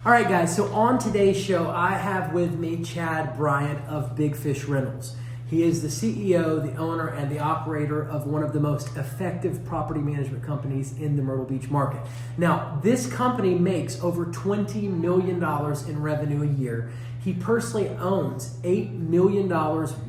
All right, guys, so on today's show, I have with me Chad Bryant of Big Fish Rentals. He is the CEO, the owner, and the operator of one of the most effective property management companies in the Myrtle Beach market. Now, this company makes over $20 million in revenue a year. He personally owns $8 million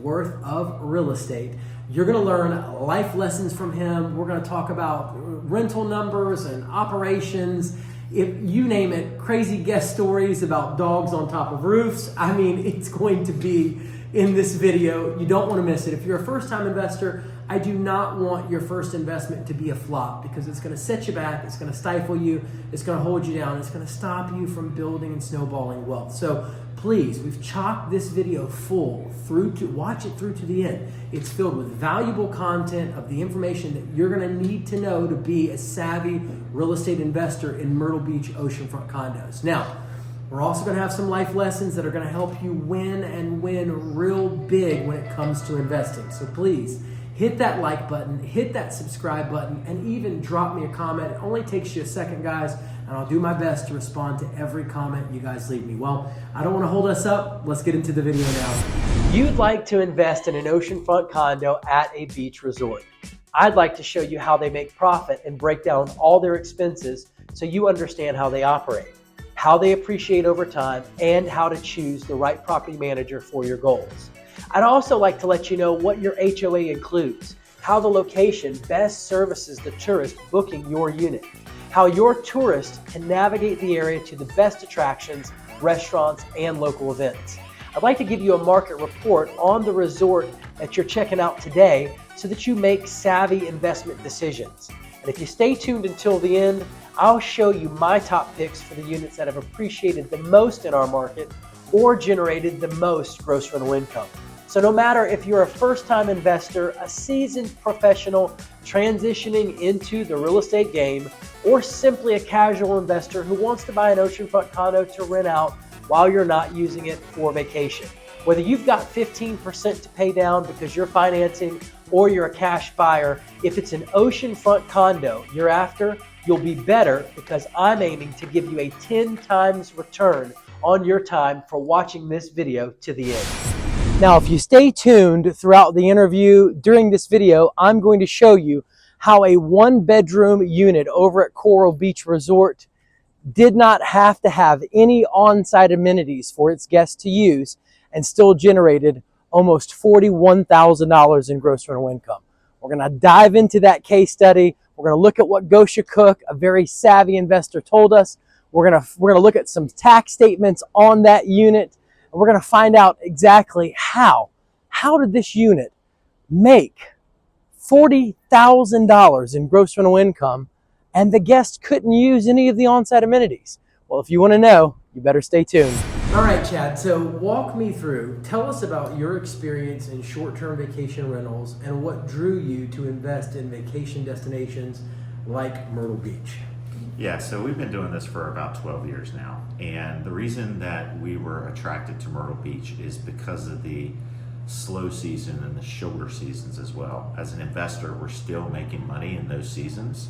worth of real estate. You're going to learn life lessons from him. We're going to talk about rental numbers and operations. If you name it, crazy guest stories about dogs on top of roofs. I mean, it's going to be in this video. You don't want to miss it. If you're a first-time investor, I do not want your first investment to be a flop because it's going to set you back, it's going to stifle you, it's going to hold you down, it's going to stop you from building and snowballing wealth. So please, we've chocked this video full watch it through to the end. It's filled with valuable content of the information that you're going to need to know to be a savvy real estate investor in Myrtle Beach Oceanfront Condos. Now, we're also going to have some life lessons that are going to help you win and win real big when it comes to investing. So please, hit that like button, hit that subscribe button, and even drop me a comment. It only takes you a second, guys, and I'll do my best to respond to every comment you guys leave me. Well, I don't want to hold us up. Let's get into the video now. You'd like to invest in an oceanfront condo at a beach resort. I'd like to show you how they make profit and break down all their expenses so you understand how they operate, how they appreciate over time, and how to choose the right property manager for your goals. I'd also like to let you know what your HOA includes, how the location best services the tourist booking your unit, how your tourist can navigate the area to the best attractions, restaurants, and local events. I'd like to give you a market report on the resort that you're checking out today so that you make savvy investment decisions. And if you stay tuned until the end, I'll show you my top picks for the units that have appreciated the most in our market or generated the most gross rental income. So no matter if you're a first-time investor, a seasoned professional transitioning into the real estate game, or simply a casual investor who wants to buy an oceanfront condo to rent out while you're not using it for vacation. Whether you've got 15% to pay down because you're financing or you're a cash buyer, if it's an oceanfront condo you're after, you'll be better because I'm aiming to give you a 10 times return on your time for watching this video to the end. Now, if you stay tuned throughout the interview, during this video, I'm going to show you how a one-bedroom unit over at Coral Beach Resort did not have to have any on-site amenities for its guests to use and still generated almost $41,000 in gross rental income. We're going to dive into that case study. We're going to look at what Gosha Cook, a very savvy investor, told us. We're going to look at some tax statements on that unit, and we're going to find out exactly how did this unit make $40,000 in gross rental income and the guests couldn't use any of the on-site amenities. Well, if you want to know, you better stay tuned. All right, Chad, so walk me through, tell us about your experience in short-term vacation rentals and what drew you to invest in vacation destinations like Myrtle Beach. Yeah, so we've been doing this for about 12 years now. And the reason that we were attracted to Myrtle Beach is because of the slow season and the shoulder seasons as well. As an investor, we're still making money in those seasons,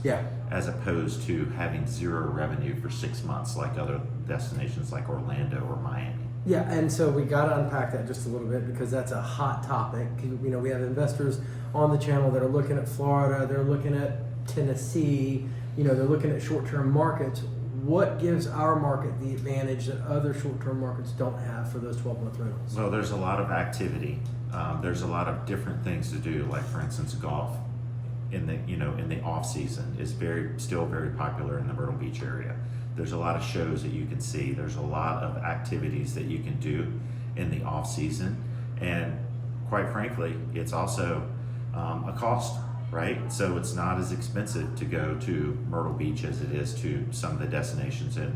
as opposed to having zero revenue for 6 months like other destinations like Orlando or Miami. Yeah, and so we got to unpack that just a little bit because that's a hot topic. You know, we have investors on the channel that are looking at Florida, they're looking at Tennessee, you know, they're looking at short-term markets. What gives our market the advantage that other short-term markets don't have for those 12-month rentals? Well, there's a lot of activity. There's a lot of different things to do. Like, for instance, golf in the off season is still very popular in the Myrtle Beach area. There's a lot of shows that you can see. There's a lot of activities that you can do in the off season, and quite frankly, it's also a cost. Right? So it's not as expensive to go to Myrtle Beach as it is to some of the destinations in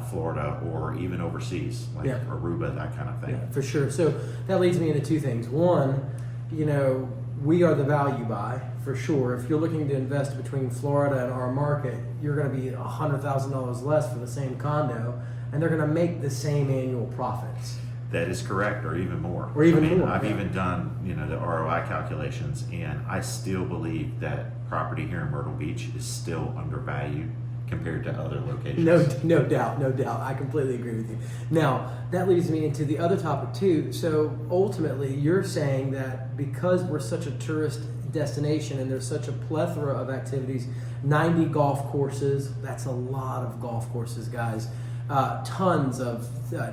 Florida or even overseas, like Aruba, that kind of thing. Yeah, for sure. So that leads me into two things. One, you know, we are the value buy, for sure. If you're looking to invest between Florida and our market, you're going to be $100,000 less for the same condo, and they're going to make the same annual profits. That is correct, or even more. Or even more. I've even done, the ROI calculations, and I still believe that property here in Myrtle Beach is still undervalued compared to other locations. No doubt, no doubt. I completely agree with you. Now, that leads me into the other topic too. So ultimately, you're saying that because we're such a tourist destination and there's such a plethora of activities, 90 golf courses, that's a lot of golf courses, guys. Tons of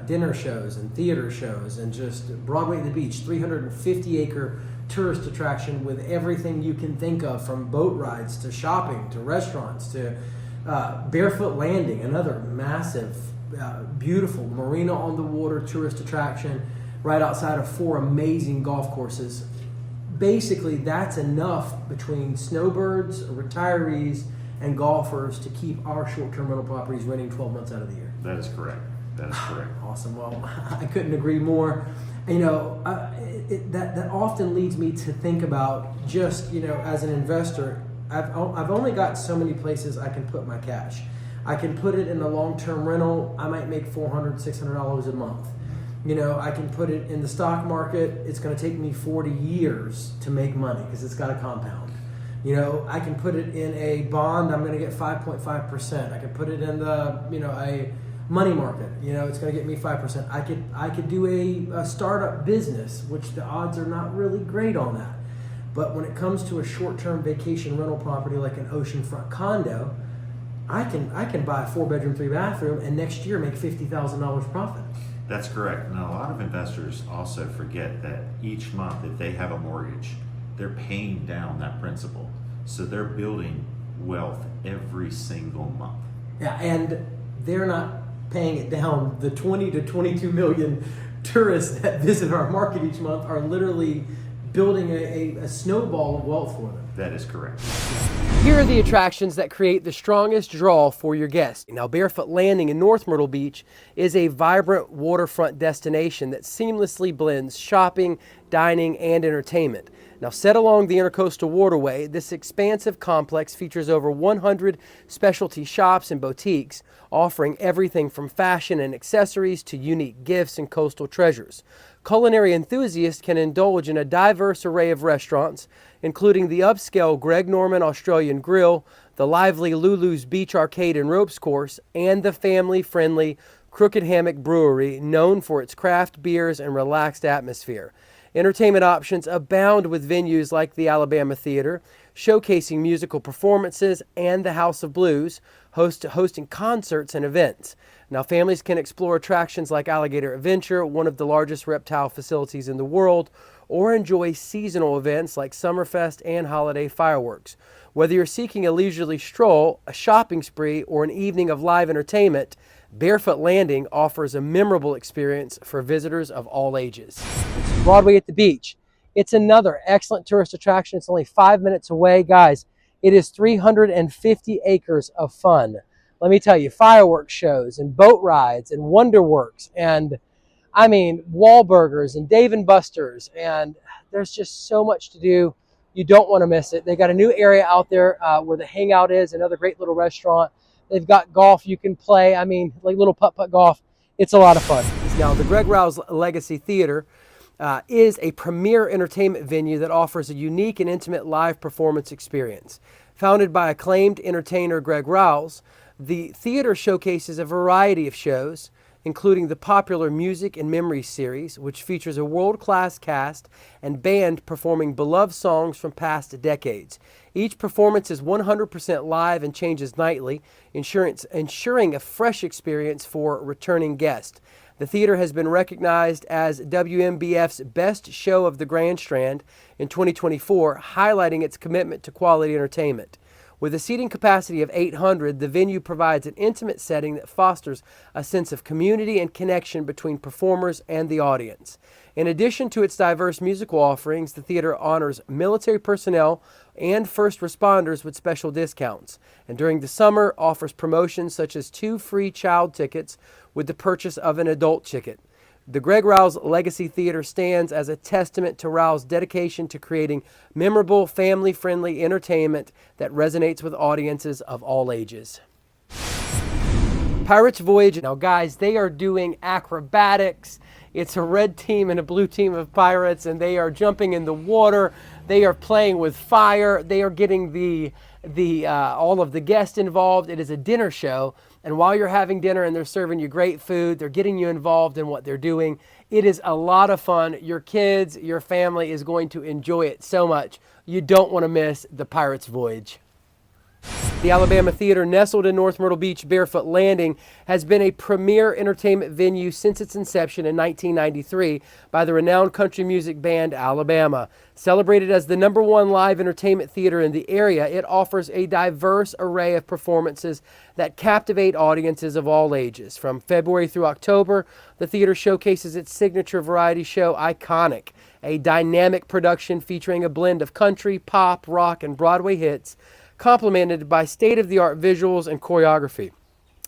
dinner shows and theater shows, and just Broadway at the Beach, 350-acre tourist attraction with everything you can think of, from boat rides to shopping to restaurants to Barefoot Landing, another massive, beautiful marina on the water tourist attraction right outside of 4 amazing golf courses. Basically, that's enough between snowbirds, retirees, and golfers to keep our short-term rental properties running 12 months out of the year. That is correct. That is correct. Awesome. Well, I couldn't agree more. You know, that often leads me to think about, just, you know, as an investor, I've only got so many places I can put my cash. I can put it in a long-term rental. I might make $400, $600 a month. You know, I can put it in the stock market. It's going to take me 40 years to make money because it's got a compound. You know, I can put it in a bond. I'm going to get 5.5%. I can put it in the, you know, a money market. You know, it's going to get me 5%. I could do a startup business, which the odds are not really great on that. But when it comes to a short-term vacation rental property like an oceanfront condo, I can buy a 4-bedroom, 3-bathroom, and next year make $50,000 profit. That's correct. Now, a lot of investors also forget that each month, if they have a mortgage, they're paying down that principal. So they're building wealth every single month. Yeah, and they're not paying it down. The 20 to 22 million tourists that visit our market each month are literally building a snowball of wealth for them. That is correct. Here are the attractions that create the strongest draw for your guests. Now, Barefoot Landing in North Myrtle Beach is a vibrant waterfront destination that seamlessly blends shopping, dining, and entertainment. Now, set along the Intercoastal Waterway, this expansive complex features over 100 specialty shops and boutiques, offering everything from fashion and accessories to unique gifts and coastal treasures. Culinary enthusiasts can indulge in a diverse array of restaurants, including the upscale Greg Norman Australian Grill, the lively Lulu's Beach Arcade and Ropes Course, and the family-friendly Crooked Hammock Brewery, known for its craft beers and relaxed atmosphere. Entertainment options abound with venues like the Alabama Theater, showcasing musical performances, and the House of Blues, hosting concerts and events. Now, families can explore attractions like Alligator Adventure, one of the largest reptile facilities in the world, or enjoy seasonal events like Summerfest and holiday fireworks. Whether you're seeking a leisurely stroll, a shopping spree, or an evening of live entertainment, Barefoot Landing offers a memorable experience for visitors of all ages. Broadway at the Beach. It's another excellent tourist attraction. It's only 5 minutes away. Guys, it is 350 acres of fun. Let me tell you, fireworks shows and boat rides and Wonderworks and, I mean, Wahlburgers and Dave & Buster's, and there's just so much to do. You don't want to miss it. They got a new area out there where the Hangout is, another great little restaurant. They've got golf you can play. I mean, like little putt-putt golf. It's a lot of fun. Now, the Greg Rouse Legacy Theater is a premier entertainment venue that offers a unique and intimate live performance experience. Founded by acclaimed entertainer Greg Rouse, the theater showcases a variety of shows, including the popular Music and Memories series, which features a world-class cast and band performing beloved songs from past decades. Each performance is 100% live and changes nightly, ensuring a fresh experience for returning guests. The theater has been recognized as WMBF's Best Show of the Grand Strand in 2024, highlighting its commitment to quality entertainment. With a seating capacity of 800, the venue provides an intimate setting that fosters a sense of community and connection between performers and the audience. In addition to its diverse musical offerings, the theater honors military personnel and first responders with special discounts, and during the summer offers promotions such as 2 free child tickets with the purchase of an adult ticket. The Greg Rouse Legacy Theater stands as a testament to Rouse's dedication to creating memorable, family-friendly entertainment that resonates with audiences of all ages. Pirates Voyage. Now, guys, they are doing acrobatics. It's a red team and a blue team of pirates, and they are jumping in the water. They are playing with fire. They are getting the the all of the guests involved. It is a dinner show, and while you're having dinner and they're serving you great food, they're getting you involved in what they're doing. It is a lot of fun. Your kids, your family is going to enjoy it so much. You don't want to miss the Pirates Voyage. The Alabama Theater, nestled in North Myrtle Beach Barefoot Landing, has been a premier entertainment venue since its inception in 1993 by the renowned country music band Alabama. Celebrated as the #1 live entertainment theater in the area, it offers a diverse array of performances that captivate audiences of all ages. From February through October, the theater showcases its signature variety show, Iconic, a dynamic production featuring a blend of country, pop, rock, and Broadway hits, complemented by state-of-the-art visuals and choreography.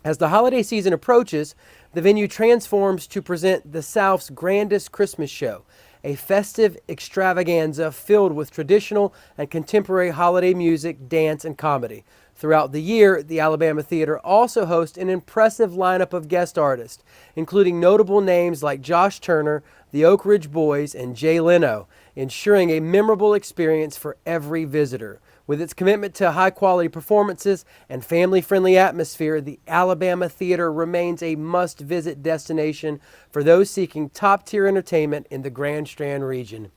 As the holiday season approaches, the venue transforms to present the South's grandest Christmas show, a festive extravaganza filled with traditional and contemporary holiday music, dance, and comedy. Throughout the year, the Alabama Theater also hosts an impressive lineup of guest artists, including notable names like Josh Turner, the Oak Ridge Boys, and Jay Leno, ensuring a memorable experience for every visitor. With its commitment to high-quality performances and family-friendly atmosphere, the Alabama Theater remains a must-visit destination for those seeking top-tier entertainment in the Grand Strand region.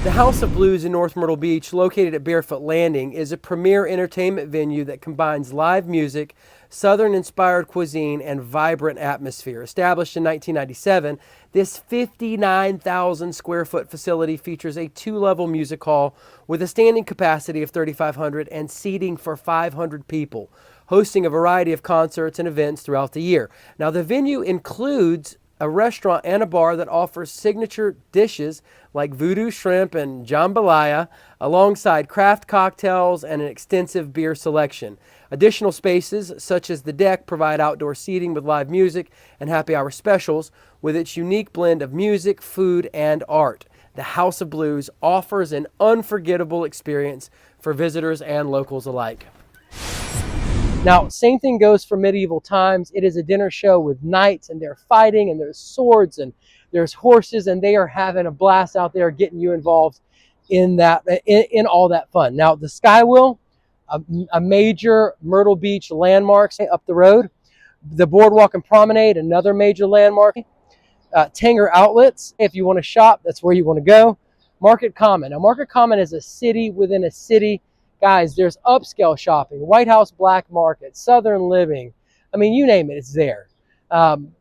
The House of Blues in North Myrtle Beach, located at Barefoot Landing, is a premier entertainment venue that combines live music, Southern-inspired cuisine, and vibrant atmosphere. Established in 1997, this 59,000-square-foot facility features a 2-level music hall with a standing capacity of 3,500 and seating for 500 people, hosting a variety of concerts and events throughout the year. Now, the venue includes a restaurant and a bar that offers signature dishes like voodoo shrimp and jambalaya, alongside craft cocktails and an extensive beer selection. Additional spaces, such as the deck, provide outdoor seating with live music and happy hour specials. With its unique blend of music, food, and art, the House of Blues offers an unforgettable experience for visitors and locals alike. Now, same thing goes for medieval times. It is a dinner show with knights, and they're fighting, and there's swords, and there's horses, and they are having a blast out there, getting you involved in that, in all that fun. Now, the Skywheel, a major Myrtle Beach landmark up the road. The Boardwalk and Promenade, another major landmark. Tanger Outlets, if you want to shop, that's where you want to go. Market Common. Now, Market Common is a city within a city. Guys, there's upscale shopping, White House Black Market, Southern Living. I mean, you name it, it's there.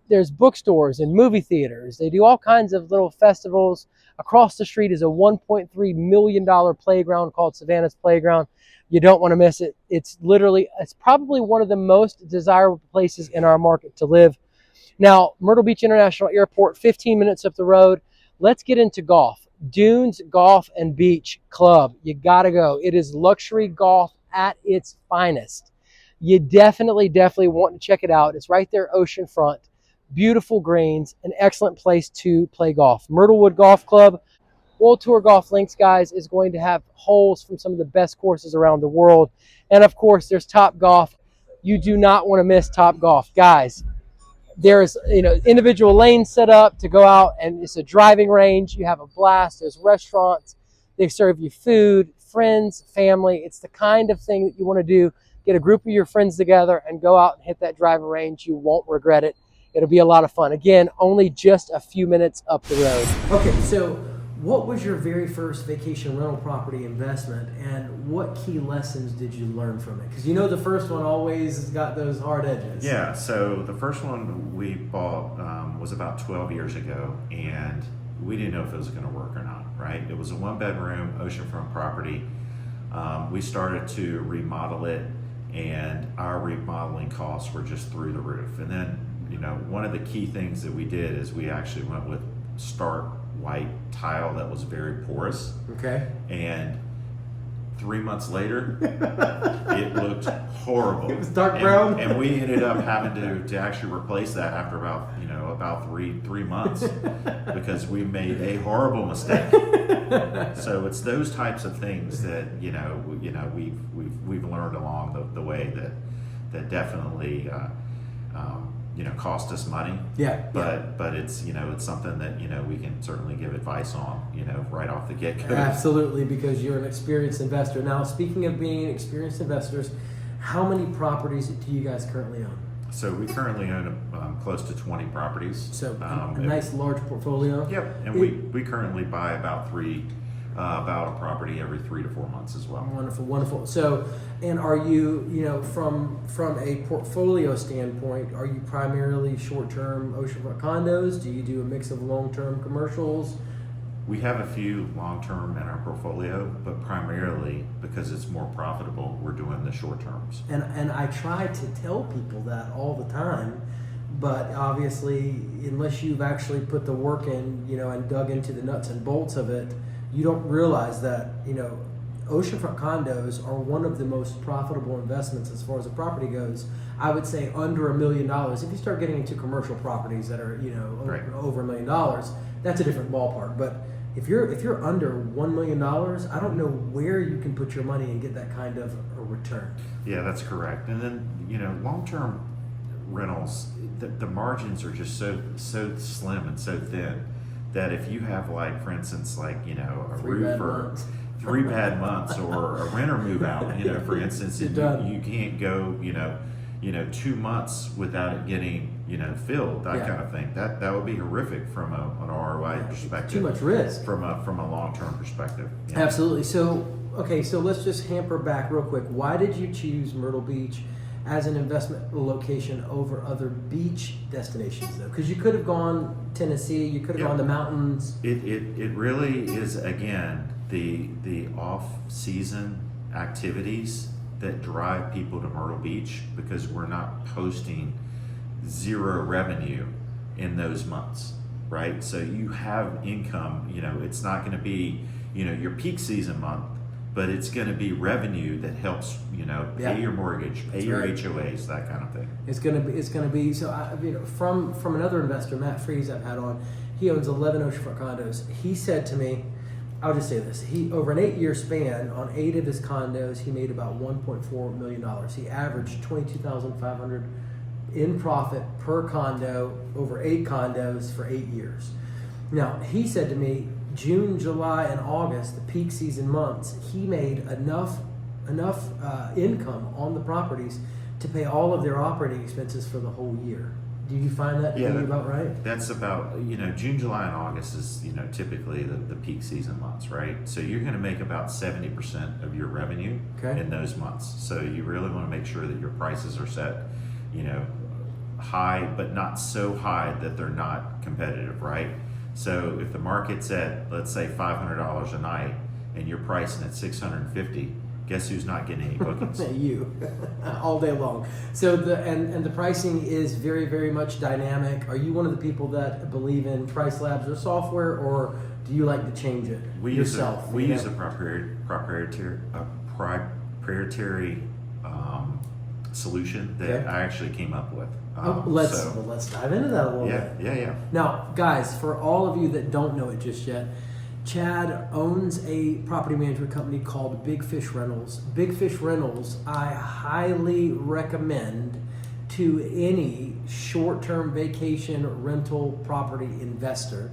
There's bookstores and movie theaters. They do all kinds of little festivals. Across the street is a $1.3 million playground called Savannah's Playground. You don't want to miss it. It's probably one of the most desirable places in our market to live. Now, Myrtle Beach International Airport, 15 minutes up the road. Let's get into golf. Dunes Golf and Beach Club. You got to go. It is luxury golf at its finest. You definitely want to check it out. It's right there, oceanfront. Beautiful greens, an excellent place to play golf. Myrtlewood Golf Club, World Tour Golf Links, guys, is going to have holes from some of the best courses around the world. And of course, there's Top Golf. You do not want to miss Top Golf. Guys, there's individual lanes set up to go out, and it's a driving range. You have a blast. There's restaurants. They serve you food, friends, family. It's the kind of thing that you want to do. Get a group of your friends together and go out and hit that driving range. You won't regret it. It'll be a lot of fun. Again, only just a few minutes up the road. Okay, so what was your very first vacation rental property investment, and what key lessons did you learn from it? Because the first one always has got those hard edges. Yeah, so the first one we bought was about 12 years ago, and we didn't know if it was going to work or not, right? It was a 1-bedroom oceanfront property. We started to remodel it, and our remodeling costs were just through the roof. And then, one of the key things that we did is we actually went with stark white tile that was very porous. Okay. And 3 months later, it looked horrible. It was dark brown. And we ended up having to actually replace that after about three months because we made a horrible mistake. So it's those types of things that we've learned along the way that definitely cost us money. Yeah. But it's it's something that we can certainly give advice on right off the get go. Absolutely, because you're an experienced investor. Now, speaking of being experienced investors, how many properties do you guys currently own? So we currently own close to 20 properties. So a nice large portfolio. Yep, and we currently buy about a property every 3 to 4 months as well. Wonderful, wonderful. So, and are you, from a portfolio standpoint, are you primarily short-term oceanfront condos? Do you do a mix of long-term commercials? We have a few long-term in our portfolio, but primarily because it's more profitable, we're doing the short terms. And I try to tell people that all the time, but obviously, unless you've actually put the work in, and dug into the nuts and bolts of it, you don't realize that, oceanfront condos are one of the most profitable investments as far as a property goes. I would say under $1 million. If you start getting into commercial properties that are, Right. over $1 million, that's a different ballpark. But if you're under $1 million, I don't know where you can put your money and get that kind of a return. Yeah, that's correct. And then, long-term rentals, the margins are just so slim and so thin that if you have, like, for instance, like, a roof or 3 bad months or a renter move out, for instance, you can't go, 2 months without it getting, filled, that kind of thing. That would be horrific from an ROI perspective. Too much risk. From a long-term perspective. Yeah. Absolutely. So let's just hamper back real quick. Why did you choose Myrtle Beach as an investment location over other beach destinations, though? Because you could have gone Tennessee, you could have gone the mountains. It really is, again, the off-season activities that drive people to Myrtle Beach, because we're not posting zero revenue in those months, right? So you have income, it's not going to be, your peak season month, but it's going to be revenue that helps, pay your mortgage, pay your HOAs, that kind of thing. It's going to be. So, from another investor, Matt Freeze, I've had on, he owns 11 oceanfront condos. He said to me, I'll just say this: he, over an 8-year span, on 8 of his condos, he made about $1.4 million. He averaged $22,500 in profit per condo over 8 condos for 8 years. Now, he said to me, June, July, and August, the peak season months, he made enough income on the properties to pay all of their operating expenses for the whole year. Do you find that to be about right? That's about, June, July, and August is, typically the peak season months, right? So you're going to make about 70% of your revenue in those months. So you really want to make sure that your prices are set, high, but not so high that they're not competitive, right? So if the market's at, let's say, $500 a night and you're pricing at $650, guess who's not getting any bookings? You, all day long. So the pricing is very, very much dynamic. Are you one of the people that believe in price labs or software, or do you like to change it yourself? We use a proprietary solution that I actually came up with. Let's dive into that a little bit. Yeah. Now, guys, for all of you that don't know it just yet, Chad owns a property management company called Big Fish Rentals. Big Fish Rentals, I highly recommend to any short-term vacation rental property investor.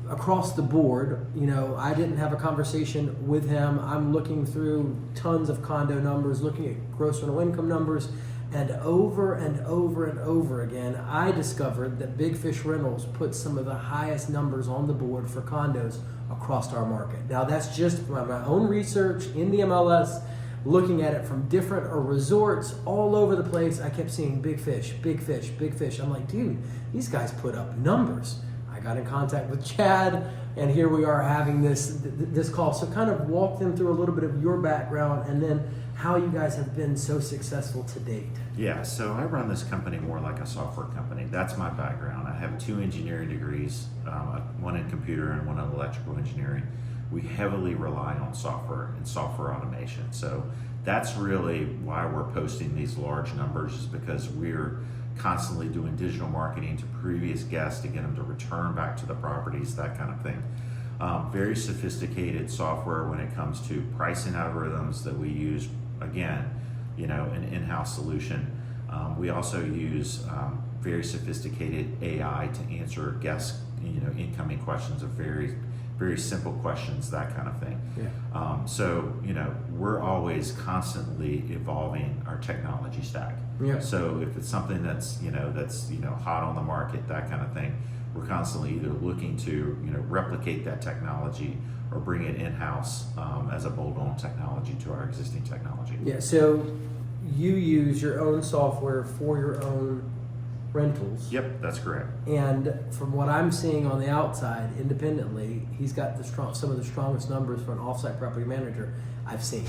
Across the board, I didn't have a conversation with him. I'm looking through tons of condo numbers, looking at gross rental income numbers, and over and over and over again, I discovered that Big Fish Rentals puts some of the highest numbers on the board for condos across our market. Now, that's just my own research in the MLS, looking at it from different resorts all over the place. I kept seeing big fish, big fish, big fish. I'm like, dude, these guys put up numbers. I got in contact with Chad, and here we are having this call. So kind of walk them through a little bit of your background and then how you guys have been so successful to date. Yeah, so I run this company more like a software company. That's my background. I have 2 engineering degrees, one in computer and one in electrical engineering. We heavily rely on software and software automation. So that's really why we're posting these large numbers, is because we're constantly doing digital marketing to previous guests to get them to return back to the properties, that kind of thing. Very sophisticated software when it comes to pricing algorithms that we use, again, an in-house solution. We also use very sophisticated AI to answer guests, incoming questions of very, very simple questions, that kind of thing. Yeah. So, we're always constantly evolving our technology stack. Yeah. So if it's something that's hot on the market, that kind of thing, we're constantly either looking to replicate that technology or bring it in-house as a bolt-on technology to our existing technology. Yeah. So you use your own software for your own rentals. Yep, that's correct. And from what I'm seeing on the outside, independently, he's got some of the strongest numbers for an offsite property manager I've seen.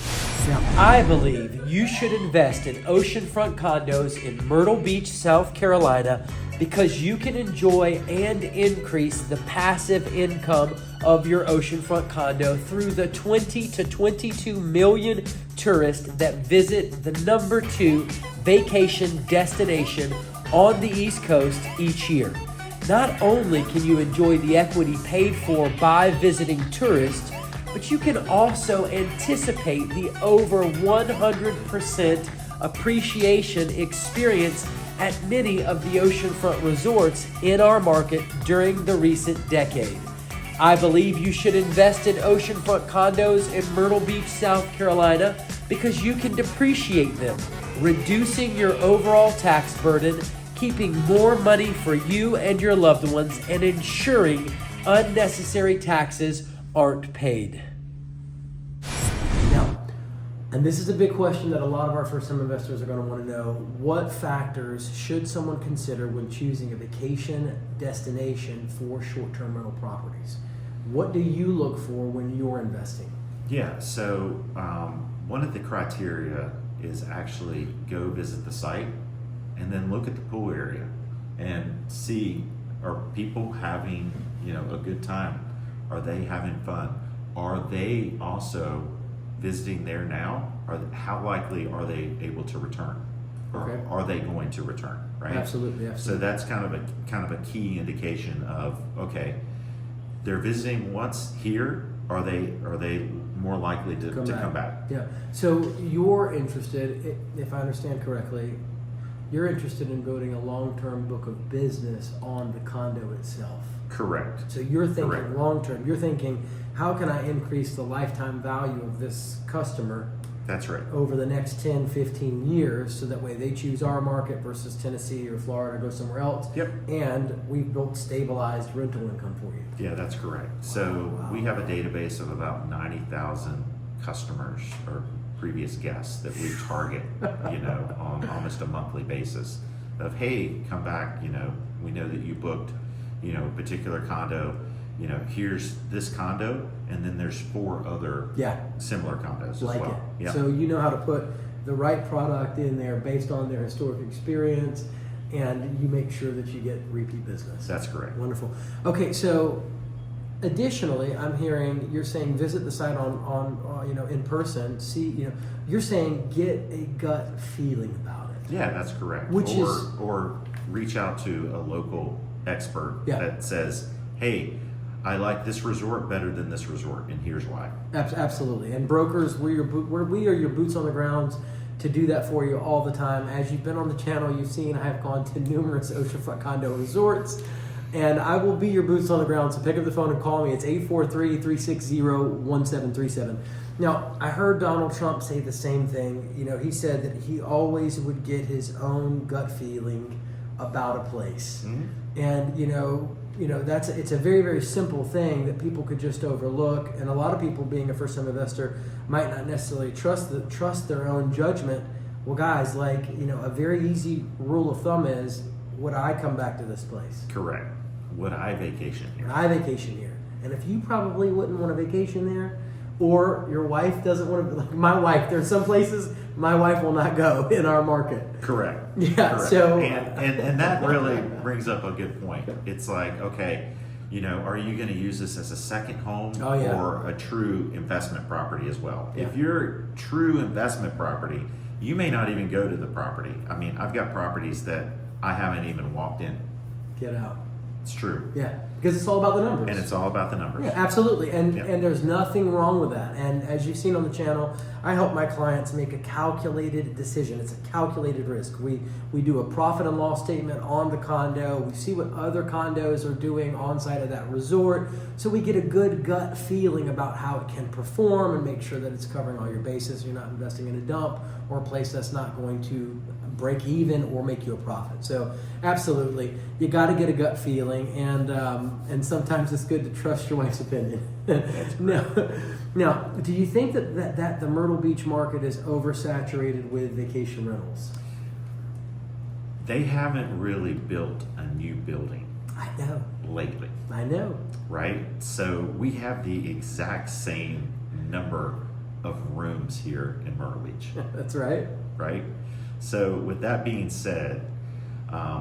Now, I believe you should invest in oceanfront condos in Myrtle Beach, South Carolina, because you can enjoy and increase the passive income of your oceanfront condo through the 20 to 22 million tourists that visit the number 2 vacation destination on the East Coast each year. Not only can you enjoy the equity paid for by visiting tourists, but you can also anticipate the over 100% appreciation experience at many of the oceanfront resorts in our market during the recent decade. I believe you should invest in oceanfront condos in Myrtle Beach, South Carolina, because you can depreciate them, reducing your overall tax burden, keeping more money for you and your loved ones, and ensuring unnecessary taxes aren't paid. Now, and this is a big question that a lot of our first-time investors are going to want to know. What factors should someone consider when choosing a vacation destination for short-term rental properties? What do you look for when you're investing? Yeah, so one of the criteria is actually go visit the site and then look at the pool area and see, are people having a good time? Are they having fun? Are they also visiting there now? How likely are they able to return? Or Okay. are they going to return? Right. Absolutely. So that's kind of a key indication of, okay, they're visiting once here. Are they more likely to come back? Yeah. So you're interested, if I understand correctly, you're interested in building a long-term book of business on the condo itself. Correct. So you're thinking Correct. long-term. You're thinking, how can I increase the lifetime value of this customer That's right. over the next 10, 15 years, so that way they choose our market versus Tennessee or Florida, go somewhere else. Yep. And we've built stabilized rental income for you. Yeah, that's correct. So Wow. we have a database of about 90,000 customers or previous guests that we target, on almost a monthly basis of, hey, come back, we know that you booked, a particular condo, here's this condo, and then there's 4 other similar condos Like as well. it. Yeah. So you know how to put the right product in there based on their historic experience, and you make sure that you get repeat business. That's correct. Wonderful. Okay, so additionally, I'm hearing you're saying visit the site on in person. See, you're saying get a gut feeling about it. Yeah, that's correct. Or reach out to a local expert that says, hey, I like this resort better than this resort, and here's why. Absolutely. And brokers, we are your boots on the grounds to do that for you all the time. As you've been on the channel, you've seen I have gone to numerous oceanfront condo resorts, and I will be your boots on the ground. So pick up the phone and call me. It's 843-360-1737. Now, I heard Donald Trump say the same thing. He said that he always would get his own gut feeling about a place. Mm-hmm. And it's a very, very simple thing that people could just overlook, and a lot of people, being a first-time investor, might not necessarily trust their own judgment. Well, guys, a very easy rule of thumb is, would I come back to this place? Correct. Would I vacation here? Would I vacation here? And if you probably wouldn't want to vacation there, or your wife doesn't want to, like my wife, there's some places my wife will not go in our market. Correct. Yeah. Correct. So and that really brings up a good point. It's like, okay, are you going to use this as a second home or a true investment property as well? Yeah. If you're true investment property, you may not even go to the property. I mean, I've got properties that I haven't even walked in. Get out. It's true. Yeah. because it's all about the numbers. And it's all about the numbers. Yeah, absolutely. And Yep. and there's nothing wrong with that. And as you've seen on the channel, I help my clients make a calculated decision. It's a calculated risk. We do a profit and loss statement on the condo. We see what other condos are doing on site of that resort. So we get a good gut feeling about how it can perform and make sure that it's covering all your bases. You're not investing in a dump or a place that's not going to break even or make you a profit. So absolutely, you got to get a gut feeling, and sometimes it's good to trust your wife's opinion. Now, do you think that the Myrtle Beach market is oversaturated with vacation rentals? They haven't really built a new building I know. lately, I know. right? So we have the exact same number of rooms here in Myrtle Beach, That's right. right? So with that being said,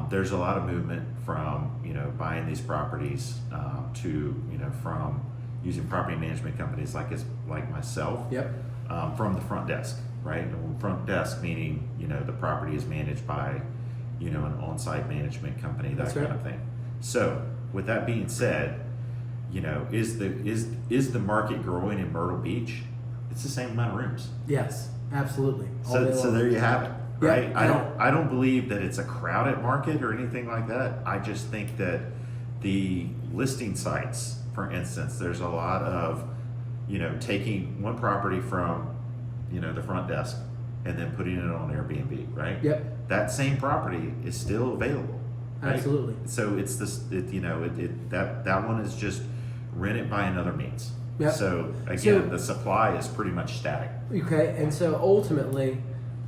there's a lot of movement from buying these properties to from using property management companies like myself. Yep. From the front desk, right? And front desk meaning the property is managed by an on-site management company, that That's kind right. of thing. So with that being said, is the market growing in Myrtle Beach? It's the same amount of rooms. Yes, absolutely. All day So long. there you have it, Yeah, right? yeah. I don't believe that it's a crowded market or anything like that. I just think that the listing sites, for instance, there's a lot of taking one property from the front desk and then putting it on Airbnb, right? Yep. That same property is still available. Right? Absolutely. So it's this, that one is just rented by another means. Yep. So again, the supply is pretty much static. Okay, and so ultimately,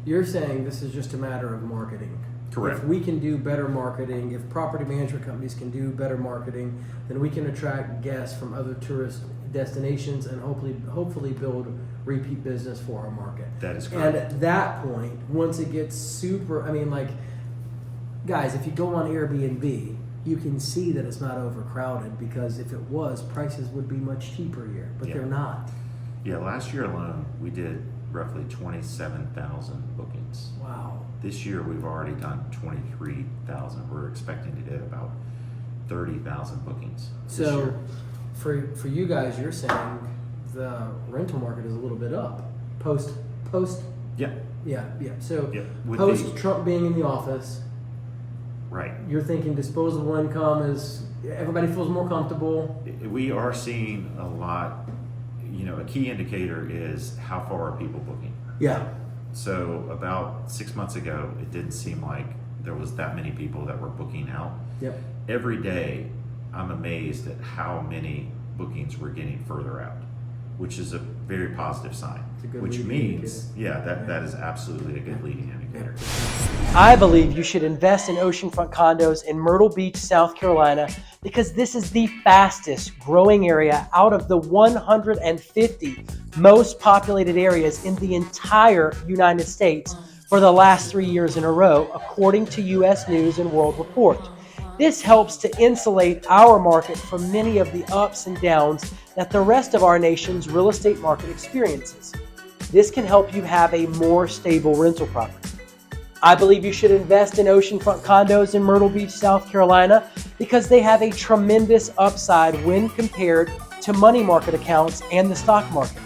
you're saying this is just a matter of marketing. Correct. If we can do better marketing, if property management companies can do better marketing, then we can attract guests from other tourist destinations and hopefully build repeat business for our market. That is And correct. at that point, once it gets guys, if you go on Airbnb, you can see that it's not overcrowded, because if it was, prices would be much cheaper here, but Yeah. they're not. Yeah, last year alone, we did roughly 27,000 bookings. Wow. This year, we've already done 23,000. We're expecting to hit about 30,000 bookings this So, year. for you guys, you're saying the rental market is a little bit up post. Yeah, Yeah. So yeah. With post Trump being in the office, right. you're thinking disposable income is everybody feels more comfortable. We are seeing a lot. A key indicator is how far are people booking. Yeah. So about 6 months ago, it didn't seem like there was that many people that were booking out. Yep. Every day, I'm amazed at how many bookings we're getting further out, which is a very positive sign. It's a good Which leading means, that is absolutely a good leading indicator. I believe you should invest in oceanfront condos in Myrtle Beach, South Carolina, because this is the fastest growing area out of the 150 most populated areas in the entire United States for the last 3 years in a row, according to U.S. News and World Report. This helps to insulate our market from many of the ups and downs that the rest of our nation's real estate market experiences. This can help you have a more stable rental property. I believe you should invest in oceanfront condos in Myrtle Beach, South Carolina, because they have a tremendous upside when compared to money market accounts and the stock market,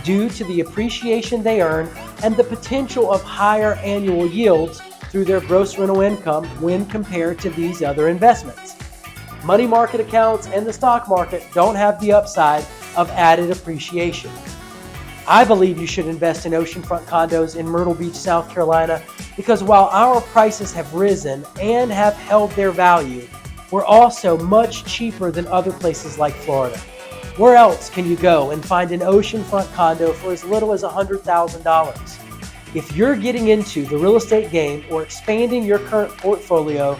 due to the appreciation they earn and the potential of higher annual yields through their gross rental income when compared to these other investments. Money market accounts and the stock market don't have the upside of added appreciation. I believe you should invest in oceanfront condos in Myrtle Beach, South Carolina, because while our prices have risen and have held their value, we're also much cheaper than other places like Florida. Where else can you go and find an oceanfront condo for as little as $100,000? If you're getting into the real estate game or expanding your current portfolio,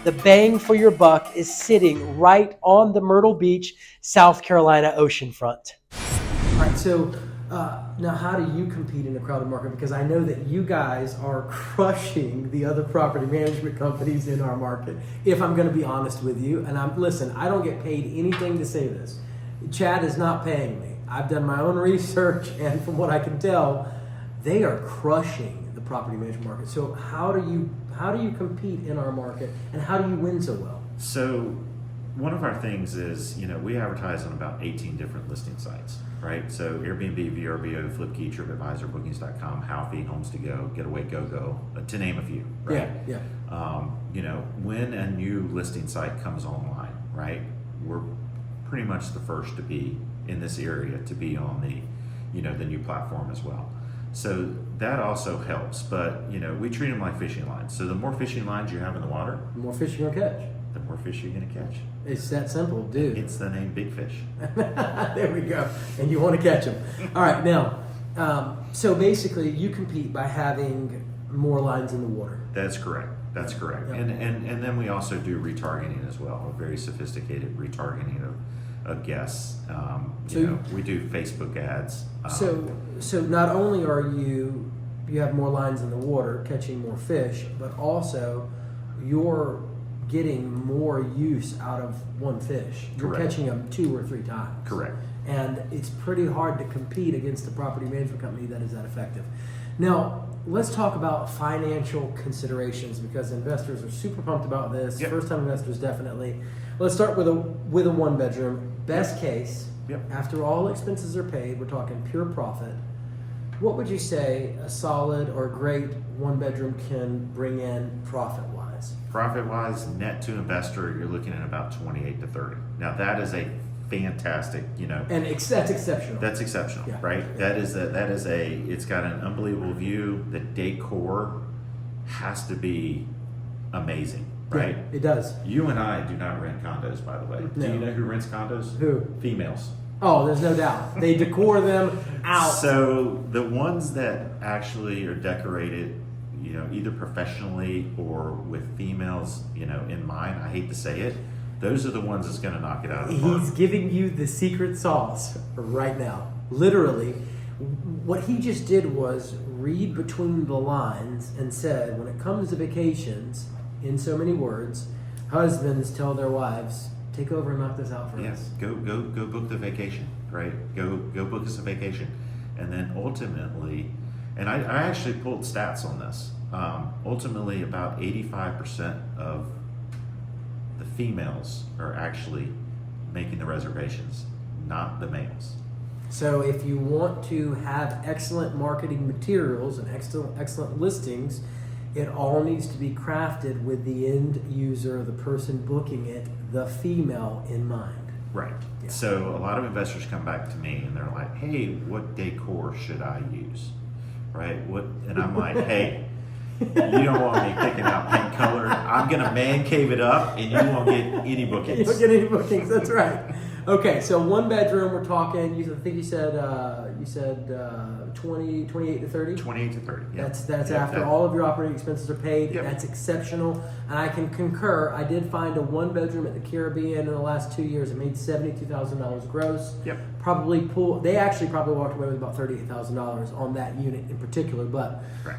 the bang for your buck is sitting right on the Myrtle Beach, South Carolina oceanfront. All right, so now how do you compete in a crowded market? Because I know that you guys are crushing the other property management companies in our market, if I'm going to be honest with you. And listen, I don't get paid anything to say this. Chad is not paying me. I've done my own research, and from what I can tell, they are crushing the property management market. So how do you compete in our market, and how do you win so well? So one of our things is, we advertise on about 18 different listing sites, right? So Airbnb, VRBO, Flipkey, TripAdvisor, Bookings.com, Howfee, Homes to Go, Getaway, GoGo, to name a few, right? Yeah. When a new listing site comes online, right, we're pretty much the first to be in this area to be on the new platform as well. So that also helps, but we treat them like fishing lines. So the more fishing lines you have in the water, The more fish you're gonna catch. the more fish you're going to catch. It's that simple, dude. It's the name Big Fish. There we go. And you want to catch them. All right, now, so basically you compete by having more lines in the water. That's correct. That's correct. Yeah. And then we also do retargeting as well, a very sophisticated retargeting of guests. We do Facebook ads. So not only are you have more lines in the water, catching more fish, but also you're getting more use out of one fish. You're Correct. catching them 2 or 3 times. Correct. And it's pretty hard to compete against a property management company that is that effective. Now, let's talk about financial considerations because investors are super pumped about this. Yep. First-time investors definitely. Let's start with a 1-bedroom. Best case, Yep. after all expenses are paid, we're talking pure profit. What would you say a solid or great 1-bedroom can bring in profit-wise? Profit-wise, net to investor, you're looking at about 28 to 30. Now that is a fantastic, And that's exceptional. that's exceptional, Yeah. right? It's got an unbelievable view. The decor has to be amazing, right? Yeah, it does. You and I do not rent condos, by the way. No. Do you know who rents condos? Who? Females. Oh, there's no doubt. They decor them out. So the ones that actually are decorated, either professionally or with females, in mind, I hate to say it, those are the ones that's going to knock it out of the park. He's giving you the secret sauce right now. Literally, what he just did was read between the lines and said, when it comes to vacations, in so many words, husbands tell their wives, take over and knock this out for Yes, us. go book the vacation, right? Go book us a vacation, and then ultimately, and I actually pulled stats on this. Ultimately, about 85% of the females are actually making the reservations, not the males. So if you want to have excellent marketing materials and excellent listings, it all needs to be crafted with the end user, the person booking it, the female in mind. Right. Yeah. So a lot of investors come back to me and they're like, "Hey, what decor should I use?" Right? And I'm like, "Hey, you don't want me picking out paint color. I'm gonna man cave it up, and you won't get any bookings." You don't get any bookings. That's right. Okay, so 1-bedroom. We're talking. I think you said 28 to 30. 28 to 30. Yeah. That's Yeah, after that- all of your operating expenses are paid. Yep. That's exceptional, and I can concur. I did find a 1-bedroom at the Caribbean in the last 2 years. It made $72,000 gross. Yep. They actually probably walked away with about $38,000 on that unit in particular. But Right.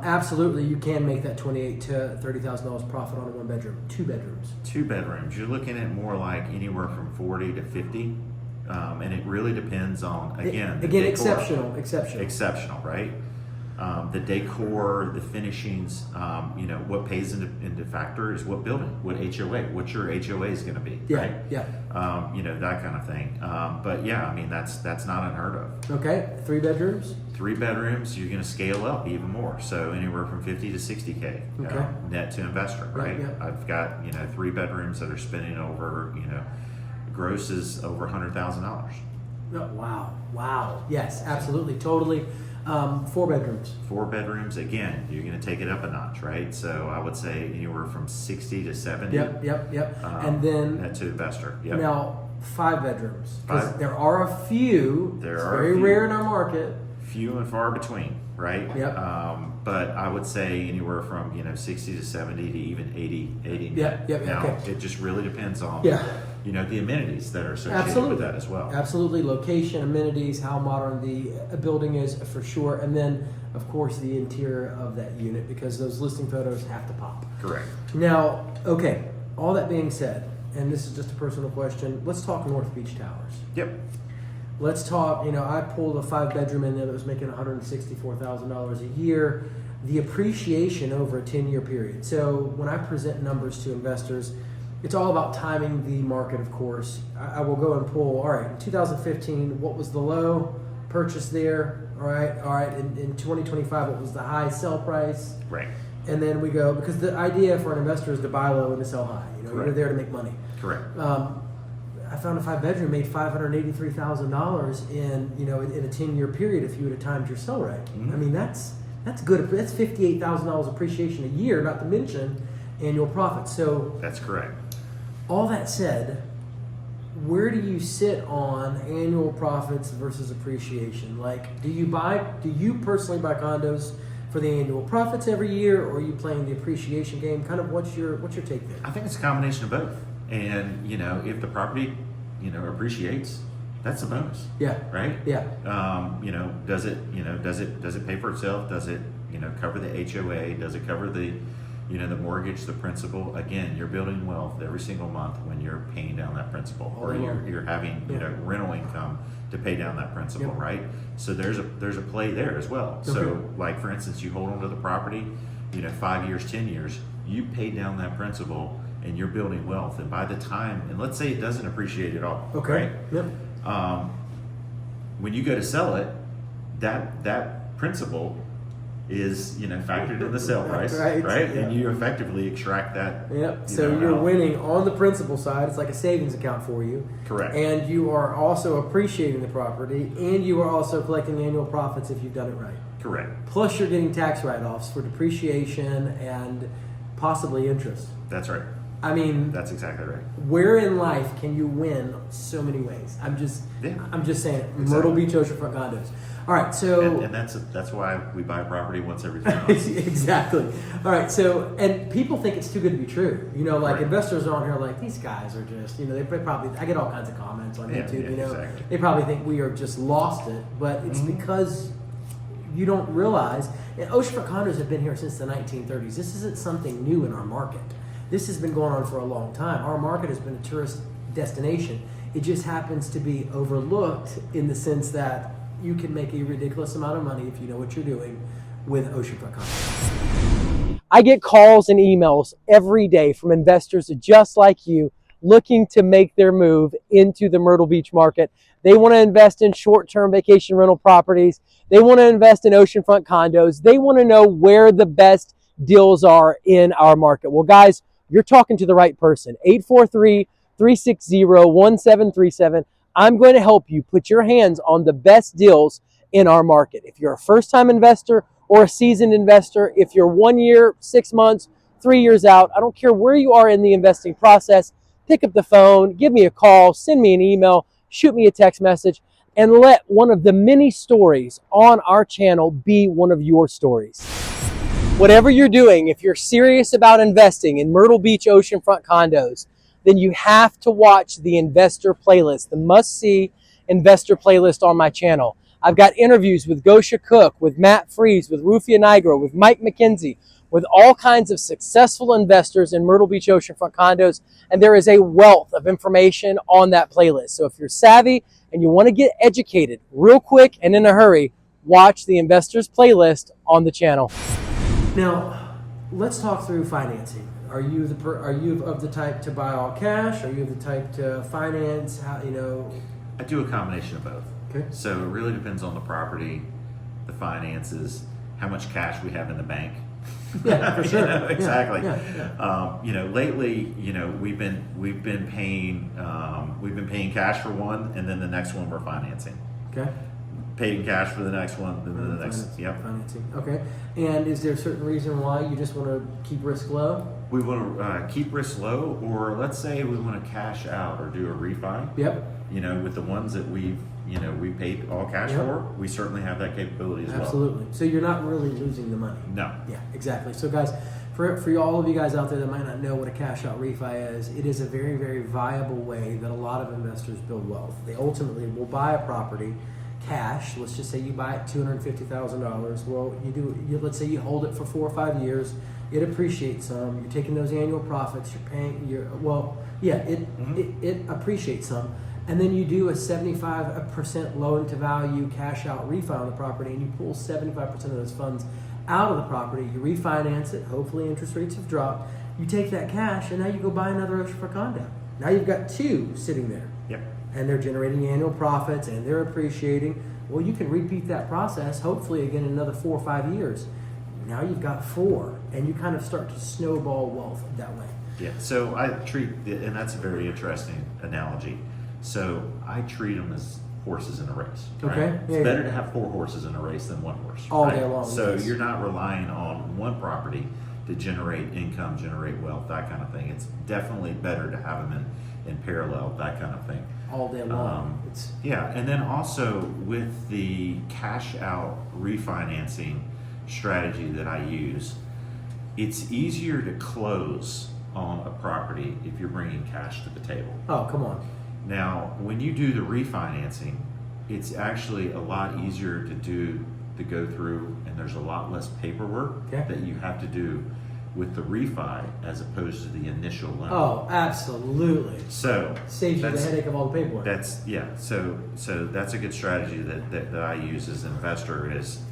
absolutely, you can make that $28,000 to $30,000 profit on a 1-bedroom. 2 bedrooms. 2 bedrooms. You're looking at more like anywhere from 40 to 50, and it really depends on the decor. exceptional. Exceptional, right? The decor, the finishings, what pays into factor is what building, what HOA, what your HOA is going to be, Yeah, right? yeah. That kind of thing. But yeah, I mean, that's not unheard of. Okay, 3 bedrooms. 3 bedrooms, you're going to scale up even more. So anywhere from 50 to 60K Okay. net to investor, right? Yeah. I've got, 3 bedrooms that are spending over, gross is over $100,000. Oh, wow. Yes, absolutely, totally. 4 bedrooms. 4 bedrooms, again, you're going to take it up a notch, right? So I would say anywhere from 60 to 70. Yep. And then net to investor. Yep. now 5 bedrooms. Because 5. there are a few. There it's are a very few. rare in our market. Few and far between, right? Yep. But I would say anywhere from 60 to 70 to even 80 net. Yep, Now, okay. it just really depends on Yeah. the amenities that are associated Absolutely. with that as well. Absolutely, location, amenities, how modern the building is for sure, and then of course the interior of that unit because those listing photos have to pop. Correct. Now, okay, all that being said, and this is just a personal question, let's talk North Beach Towers. Yep. Let's talk, I pulled a 5-bedroom in there that was making $164,000 a year. The appreciation over a 10-year period. So when I present numbers to investors, It's all about timing the market, of course. I will go and pull, all right, in 2015, what was the low purchase there? All right. In 2025, what was the high sell price? Right. And then we go, because the idea for an investor is to buy low and to sell high. You're there to make money. Correct. I found a 5-bedroom made $583,000 in in a 10-year period if you would have timed your sell right. Mm-hmm. I mean, that's good. That's $58,000 appreciation a year, not to mention annual profit. So that's correct. All that said, where do you sit on annual profits versus appreciation? Like, do you personally buy condos for the annual profits every year, or are you playing the appreciation game? Kind of what's your take there? I think it's a combination of both. And if the property appreciates, that's a bonus. Yeah. Right. Yeah. Does it pay for itself? Does it cover the HOA? Does it cover the the mortgage, the principal? Again, you're building wealth every single month when you're paying down that principal, or you're having rental income to pay down that principal, right? So there's a play there as well. Okay. So like for instance, you hold on to the property, 5 years, 10 years, you pay down that principal and you're building wealth. And by the time, and let's say it doesn't appreciate at all, right? Yep. When you go to sell it, that principal is factored in the sale price, right? Yeah. And you effectively extract that. Yep. So you're winning on the principal side. It's like a savings account for you. Correct. And you are also appreciating the property, and you are also collecting annual profits if you've done it right. Correct. Plus, you're getting tax write-offs for depreciation and possibly interest. That's right. I mean, that's exactly right. Where in life can you win so many ways? I'm just saying. Exactly. Myrtle Beach Oceanfront Condos. All right, so and that's why we buy a properity once every 3 months. Exactly. All right, so and people think it's too good to be true. Right. Investors are on here like these guys are just they probably, I get all kinds of comments on YouTube. Exactly. They probably think we are just lost it, but it's because you don't realize. And oceanfront condos have been here since the 1930s. This isn't something new in our market. This has been going on for a long time. Our market has been a tourist destination. It just happens to be overlooked in the sense that you can make a ridiculous amount of money if you know what you're doing with oceanfront condos. I get calls and emails every day from investors just like you looking to make their move into the Myrtle Beach market. They want to invest in short-term vacation rental properties. They want to invest in oceanfront condos. They want to know where the best deals are in our market. Well, guys, you're talking to the right person. 843-360-1737. I'm going to help you put your hands on the best deals in our market. If you're a first-time investor or a seasoned investor, if you're 1 year, 6 months, 3 years out, I don't care where you are in the investing process, pick up the phone, give me a call, send me an email, shoot me a text message, and let one of the many stories on our channel be one of your stories. Whatever you're doing, if you're serious about investing in Myrtle Beach Oceanfront Condos, then you have to watch the investor playlist, the must-see investor playlist on my channel. I've got interviews with Gosha Cook, with Matt Freeze, with Rufia Nigro, with Mike McKenzie, with all kinds of successful investors in Myrtle Beach Oceanfront Condos, and there is a wealth of information on that playlist. So if you're savvy and you want to get educated real quick and in a hurry, watch the investors playlist on the channel. Now, let's talk through financing. Are you of the type to buy all cash? Are you of the type to finance? I do a combination of both. Okay. So it really depends on the property, the finances, how much cash we have in the bank. Yeah, for sure. Exactly. Yeah. Lately, we've been paying cash for one, and then the next one we're financing. Okay. Paid in cash for the next one, and then the next. Yep. Financing. Okay. And is there a certain reason why you just want to keep risk low? We want to keep risk low, or let's say we want to cash out or do a refi. Yep. With the ones that we paid all cash for, we certainly have that capability as well. Absolutely. So you're not really losing the money. No. Yeah, exactly. So guys, for all of you guys out there that might not know what a cash out refi is, it is a very, very viable way that a lot of investors build wealth. They ultimately will buy a property cash. Let's just say you buy it $250,000. Well, let's say you hold it for 4 or 5 years. It appreciates some. You're taking those annual profits. You're paying. It appreciates some. And then you do a 75% loan to value cash out refi on the property, and you pull 75% of those funds out of the property. You refinance it. Hopefully, interest rates have dropped, You take that cash and now you go buy another oceanfront condo. Now you've got 2 sitting there. Yep. And they're generating annual profits and they're appreciating. Well, you can repeat that process, hopefully again in another 4 or 5 years. Now you've got 4, and you kind of start to snowball wealth that way. Yeah, so I treat, and that's a very interesting analogy. So I treat them as horses in a race. Right? Okay. It's better to have 4 horses in a race than 1 horse. All right? day long. So yes. you're not relying on one property to generate income, generate wealth, that kind of thing. It's definitely better to have them in parallel, that kind of thing. All day long. Yeah, and then also with the cash out refinancing strategy that I use, it's easier to close on a property if you're bringing cash to the table. Oh, come on. Now, when you do the refinancing, it's actually a lot easier to go through, and there's a lot less paperwork that you have to do with the refi as opposed to the initial loan. Oh, absolutely. So saves you the headache of all the paperwork. So that's a good strategy that I use as an investor is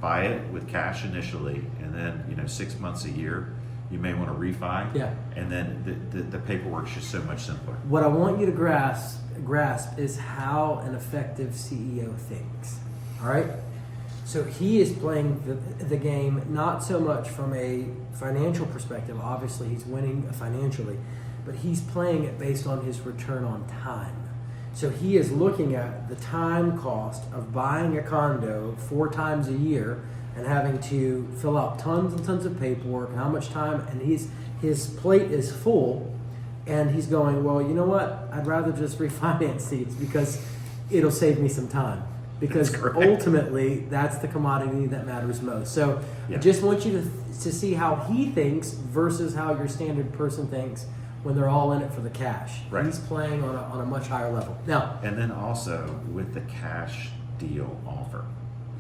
buy it with cash initially, and then 6 months a year you may want to refi. Yeah. And then the paperwork's just so much simpler. What I want you to grasp is how an effective CEO thinks. All right? So he is playing the game not so much from a financial perspective. Obviously, he's winning financially, but he's playing it based on his return on time. So he is looking at the time cost of buying a condo 4 times a year and having to fill out tons and tons of paperwork and how much time, and his plate is full, and he's going, well, you know what? I'd rather just refinance these because it'll save me some time. Because ultimately, that's the commodity that matters most. So I just want you to see how he thinks versus how your standard person thinks when they're all in it for the cash. Right. He's playing on a much higher level. Now, and then also with the cash deal offer,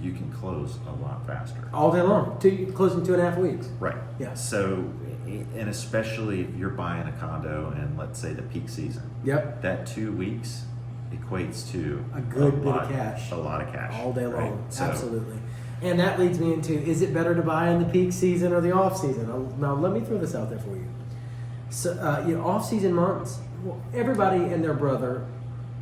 you can close a lot faster. all day long. Close in 2.5 weeks. Right. Yeah. So, and especially if you're buying a condo in, let's say, the peak season. Yep. That 2 weeks equates to A good bit of cash. A lot of cash. All day right? long. So, Absolutely. And that leads me into, is it better to buy in the peak season or the off season? Now, let me throw this out there for you. So, off season months, well, everybody and their brother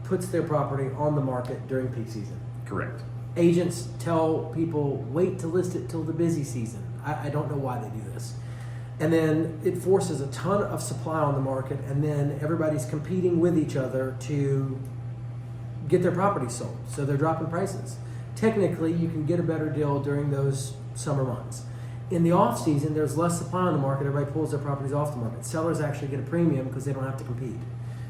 puts their property on the market during peak season. correct. Agents tell people, wait to list it till the busy season. I don't know why they do this. And then it forces a ton of supply on the market, and then everybody's competing with each other to get their property sold. So they're dropping prices. Technically, you can get a better deal during those summer months. In the off season, there's less supply on the market. Everybody pulls their properties off the market. Sellers actually get a premium because they don't have to compete.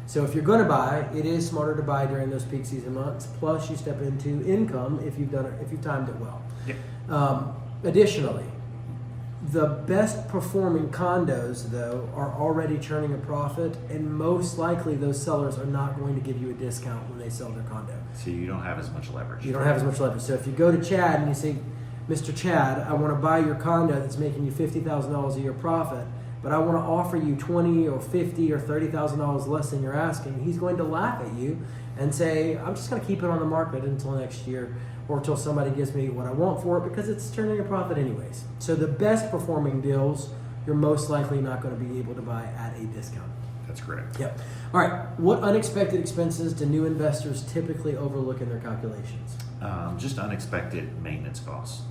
So if you're going to buy, it is smarter to buy during those peak season months. Plus, you step into income if you've done it, if you've timed it well. Yeah. Additionally, the best performing condos, though, are already churning a profit, and most likely those sellers are not going to give you a discount when they sell their condo. So you don't have as much leverage. You don't have as much leverage. So if you go to Chad and you say, Mr. Chad, I want to buy your condo that's making you $50,000 a year profit, but I want to offer you $20,000 or $50,000 or $30,000 less than you're asking, he's going to laugh at you and say, I'm just going to keep it on the market until next year or until somebody gives me what I want for it because it's turning a profit anyways. So the best performing deals, you're most likely not going to be able to buy at a discount. That's correct. Yep. All right. What unexpected expenses do new investors typically overlook in their calculations? Just unexpected maintenance costs.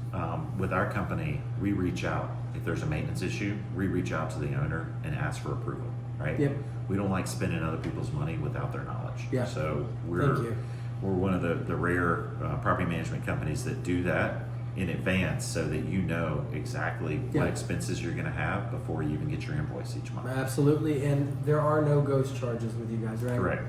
With our company, we reach out if there's a maintenance issue. We reach out to the owner and ask for approval. Right. Yep. We don't like spending other people's money without their knowledge. Yeah. So Thank you. we're one of the rare property management companies that do that in advance, so that you know exactly what expenses you're going to have before you even get your invoice each month. Absolutely. And there are no ghost charges with you guys, right? Correct.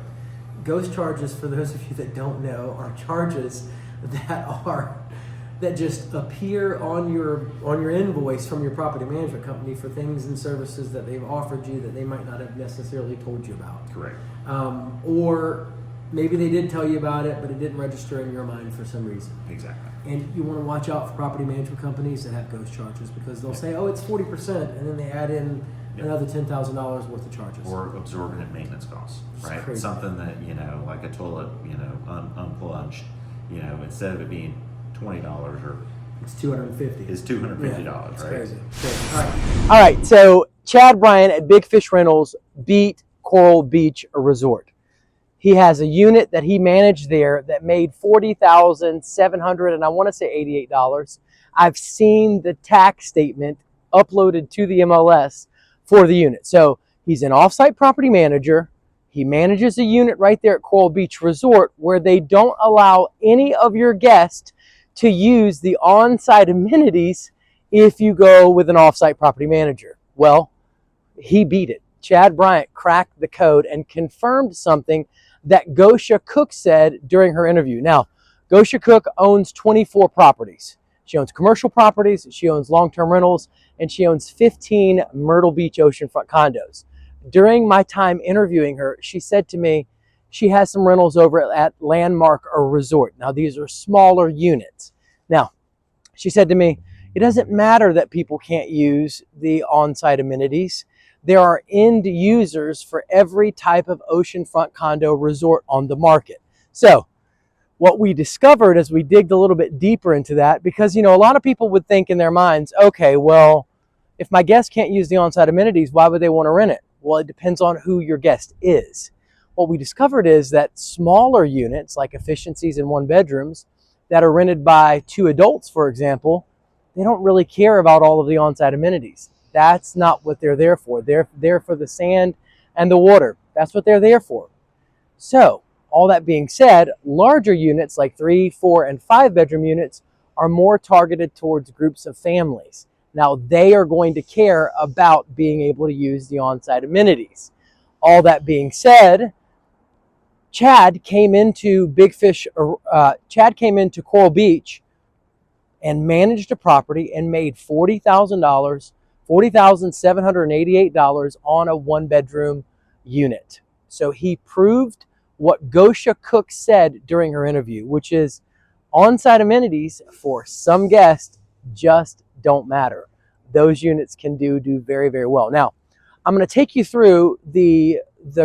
Ghost charges, for those of you that don't know, are charges that just appear on your invoice from your property management company for things and services that they've offered you that they might not have necessarily told you about. Correct. Or maybe they did tell you about it, but it didn't register in your mind for some reason. Exactly. And you want to watch out for property management companies that have ghost charges because they'll say, oh, it's 40%, and then they add in another $10,000 worth of charges. Or absorbent maintenance costs, right? Crazy. Something that, like a toilet, unplunged, instead of it being $20 or It's $250. is $250, It's right? crazy. All right. So Chad Bryant at Big Fish Rentals beat Coral Beach Resort. He has a unit that he managed there that made $40,700 and I want to say $88. I've seen the tax statement uploaded to the MLS for the unit. So he's an offsite property manager. He manages a unit right there at Coral Beach Resort where they don't allow any of your guests to use the on-site amenities if you go with an offsite property manager. Well, he beat it. Chad Bryant cracked the code and confirmed something that Gosha Cook said during her interview. Now, Gosha Cook owns 24 properties. She owns commercial properties, she owns long-term rentals, and she owns 15 Myrtle Beach Oceanfront condos. During my time interviewing her, she said to me she has some rentals over at Landmark or Resort. Now, these are smaller units. Now, she said to me, it doesn't matter that people can't use the on-site amenities. There are end users for every type of oceanfront condo resort on the market. So what we discovered as we digged a little bit deeper into that, because, a lot of people would think in their minds, okay, well, if my guest can't use the on-site amenities, why would they want to rent it? Well, it depends on who your guest is. What we discovered is that smaller units, like efficiencies and one bedrooms, that are rented by 2 adults, for example, they don't really care about all of the on-site amenities. That's not what they're there for. They're there for the sand and the water. That's what they're there for. So, all that being said, larger units like 3, 4, and 5 bedroom units are more targeted towards groups of families. Now, they are going to care about being able to use the on-site amenities. All that being said, Chad came into Coral Beach and managed a property and made $40,000, $40,788 on a 1-bedroom unit. So he proved what Gosha Cook said during her interview, which is on-site amenities for some guests just don't matter. Those units can do very, very well. Now, I'm going to take you through the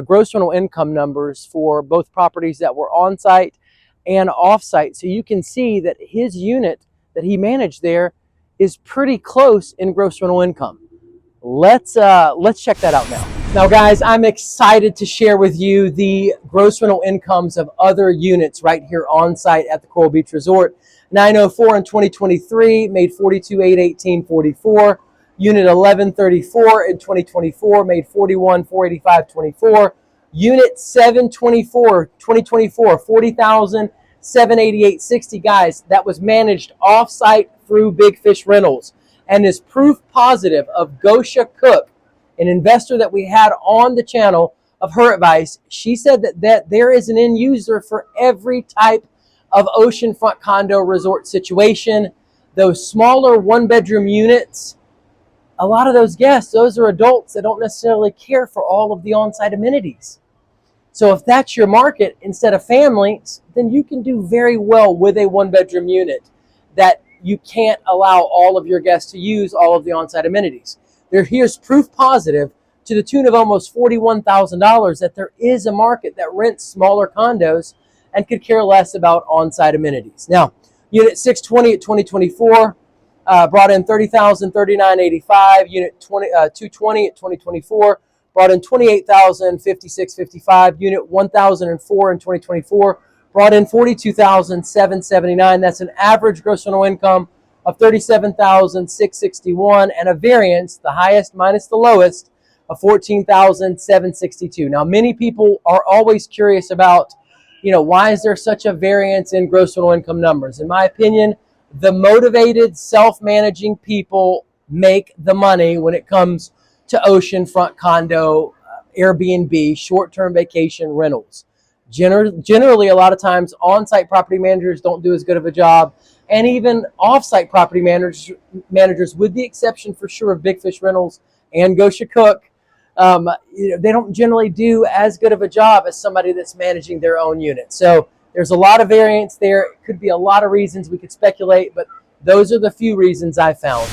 gross rental income numbers for both properties that were on-site and off-site, so you can see that his unit that he managed there is pretty close in gross rental income. Let's check that out now. Now, guys, I'm excited to share with you the gross rental incomes of other units right here on site at the Coral Beach Resort. 904 in 2023 made $42,818.44. Unit 1134 in 2024 made $41,485.24. Unit 724 2024 $40,788.60. Guys, that was managed off-site through Big Fish Rentals and is proof positive of Gosha Cook, an investor that we had on the channel, of her advice. She said that there is an end user for every type of oceanfront condo resort situation. Those smaller 1-bedroom units, a lot of those guests, those are adults that don't necessarily care for all of the on-site amenities. So if that's your market instead of families, then you can do very well with a 1-bedroom unit that you can't allow all of your guests to use all of the on-site amenities. Here's proof positive to the tune of almost $41,000 that there is a market that rents smaller condos and could care less about on-site amenities. Now, Unit 620 at 2024 brought in $30,039.85. Unit 220 at 2024 brought in $28,056.55. Unit 1004 in 2024 brought in $42,779. That's an average gross rental income of $37,661 and a variance, the highest minus the lowest, of $14,762. Now, many people are always curious about, why is there such a variance in gross rental income numbers? In my opinion, the motivated, self-managing people make the money when it comes to oceanfront condo, Airbnb, short-term vacation rentals. Generally, a lot of times, on-site property managers don't do as good of a job, and even off-site property managers, with the exception for sure of Big Fish Rentals and Gosha Cook, they don't generally do as good of a job as somebody that's managing their own unit. So there's a lot of variance there. It could be a lot of reasons. We could speculate, but those are the few reasons I found.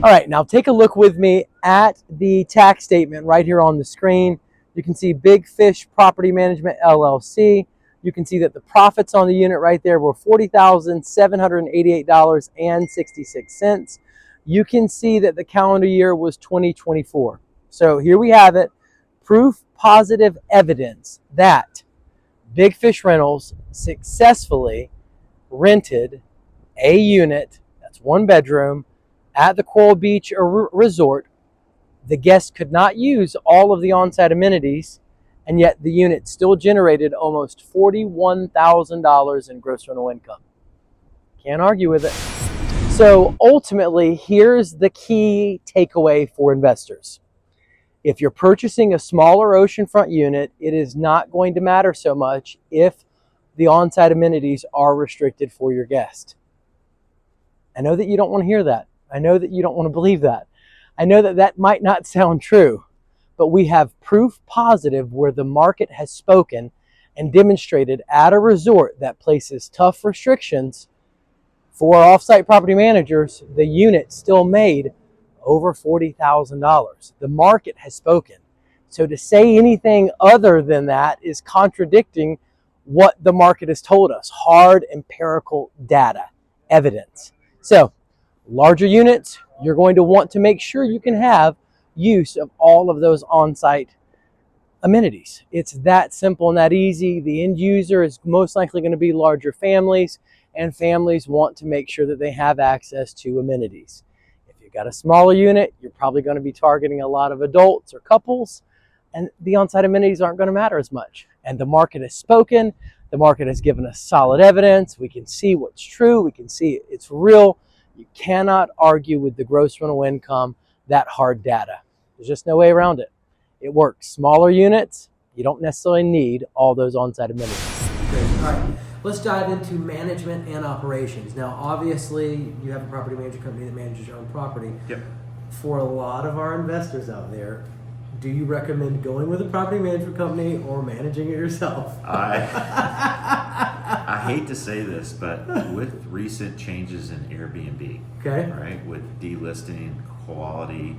All right, now take a look with me at the tax statement right here on the screen. You can see Big Fish Property Management, LLC. You can see that the profits on the unit right there were $40,788.66. you can see that the calendar year was 2024. So here we have it, proof positive evidence that Big Fish Rentals successfully rented a unit, that's 1 bedroom, at the Coral Beach Resort. The guest could not use all of the on-site amenities, and yet the unit still generated almost $41,000 in gross rental income. Can't argue with it. So ultimately, here's the key takeaway for investors. If you're purchasing a smaller oceanfront unit, it is not going to matter so much if the on-site amenities are restricted for your guest. I know that you don't want to hear that. I know that you don't want to believe that. I know that that might not sound true, but we have proof positive where the market has spoken and demonstrated at a resort that places tough restrictions for off-site property managers, the unit still made over $40,000. The market has spoken. So to say anything other than that is contradicting what the market has told us. Hard empirical data, evidence. So larger units, you're going to want to make sure you can have use of all of those on-site amenities. It's that simple and that easy. The end user is most likely going to be larger families, and families want to make sure that they have access to amenities. If you've got a smaller unit, you're probably going to be targeting a lot of adults or couples, and the on-site amenities aren't going to matter as much. And the market has spoken. The market has given us solid evidence. We can see what's true. We can see it's real. You cannot argue with the gross rental income, that hard data. There's just no way around it. It works. Smaller units, you don't necessarily need all those on-site amenities. Great. All right. Let's dive into management and operations. Now, obviously, you have a property management company that manages your own property. Yep. For a lot of our investors out there, do you recommend going with a property management company or managing it yourself? I hate to say this, but with recent changes in Airbnb, Okay. right, with delisting, quality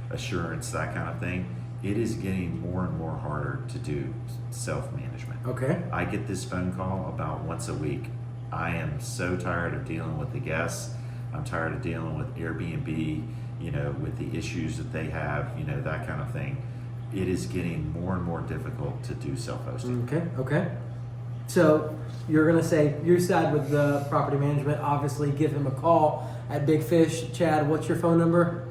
assurance, that kind of thing, it is getting more and more harder to do self-management. Okay. I get this phone call about once a week. I am so tired of dealing with the guests. I'm tired of dealing with Airbnb, with the issues that they have, that kind of thing. It is getting more and more difficult to do self-hosting. Okay. So you're going to say you side with the property management. Obviously, give him a call at Big Fish. Chad, what's your phone number?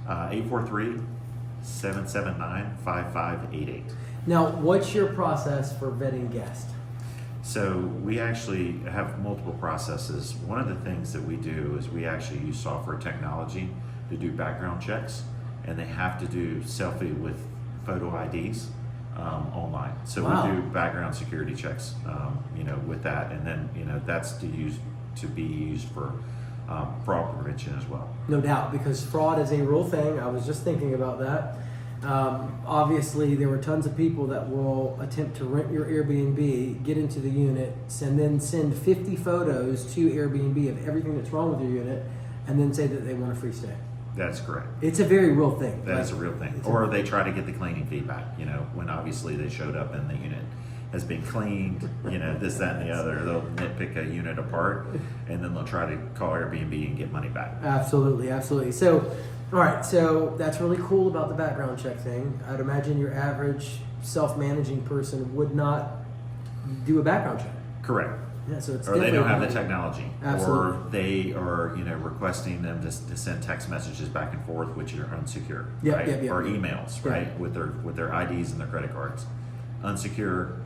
843-779-5588. Now, what's your process for vetting guests? So we actually have multiple processes. One of the things that we do is we actually use software technology to do background checks, and they have to do selfie with photo IDs online. So Wow. we do background security checks, with that, and then that's to be used for fraud prevention as well. No doubt, because fraud is a real thing. I was just thinking about that. Obviously, there were tons of people that will attempt to rent your Airbnb, get into the unit, and then send 50 photos to Airbnb of everything that's wrong with your unit, and then say that they want a free stay. That's correct. It's a very real thing. That is a real thing. Or they try to get the cleaning feedback, when obviously they showed up and the unit has been cleaned, this, that, and the other. They'll nitpick a unit apart, and then they'll try to call Airbnb and get money back. Absolutely. So, all right, so that's really cool about the background check thing. I'd imagine your average self-managing person would not do a background check. Correct. Yeah, so it's Or they don't have the different. technology. Absolutely. Or they are, requesting them to send text messages back and forth, which are unsecure. Yep, right? yep. Or emails, Yeah. right? With their IDs and their credit cards. Unsecure.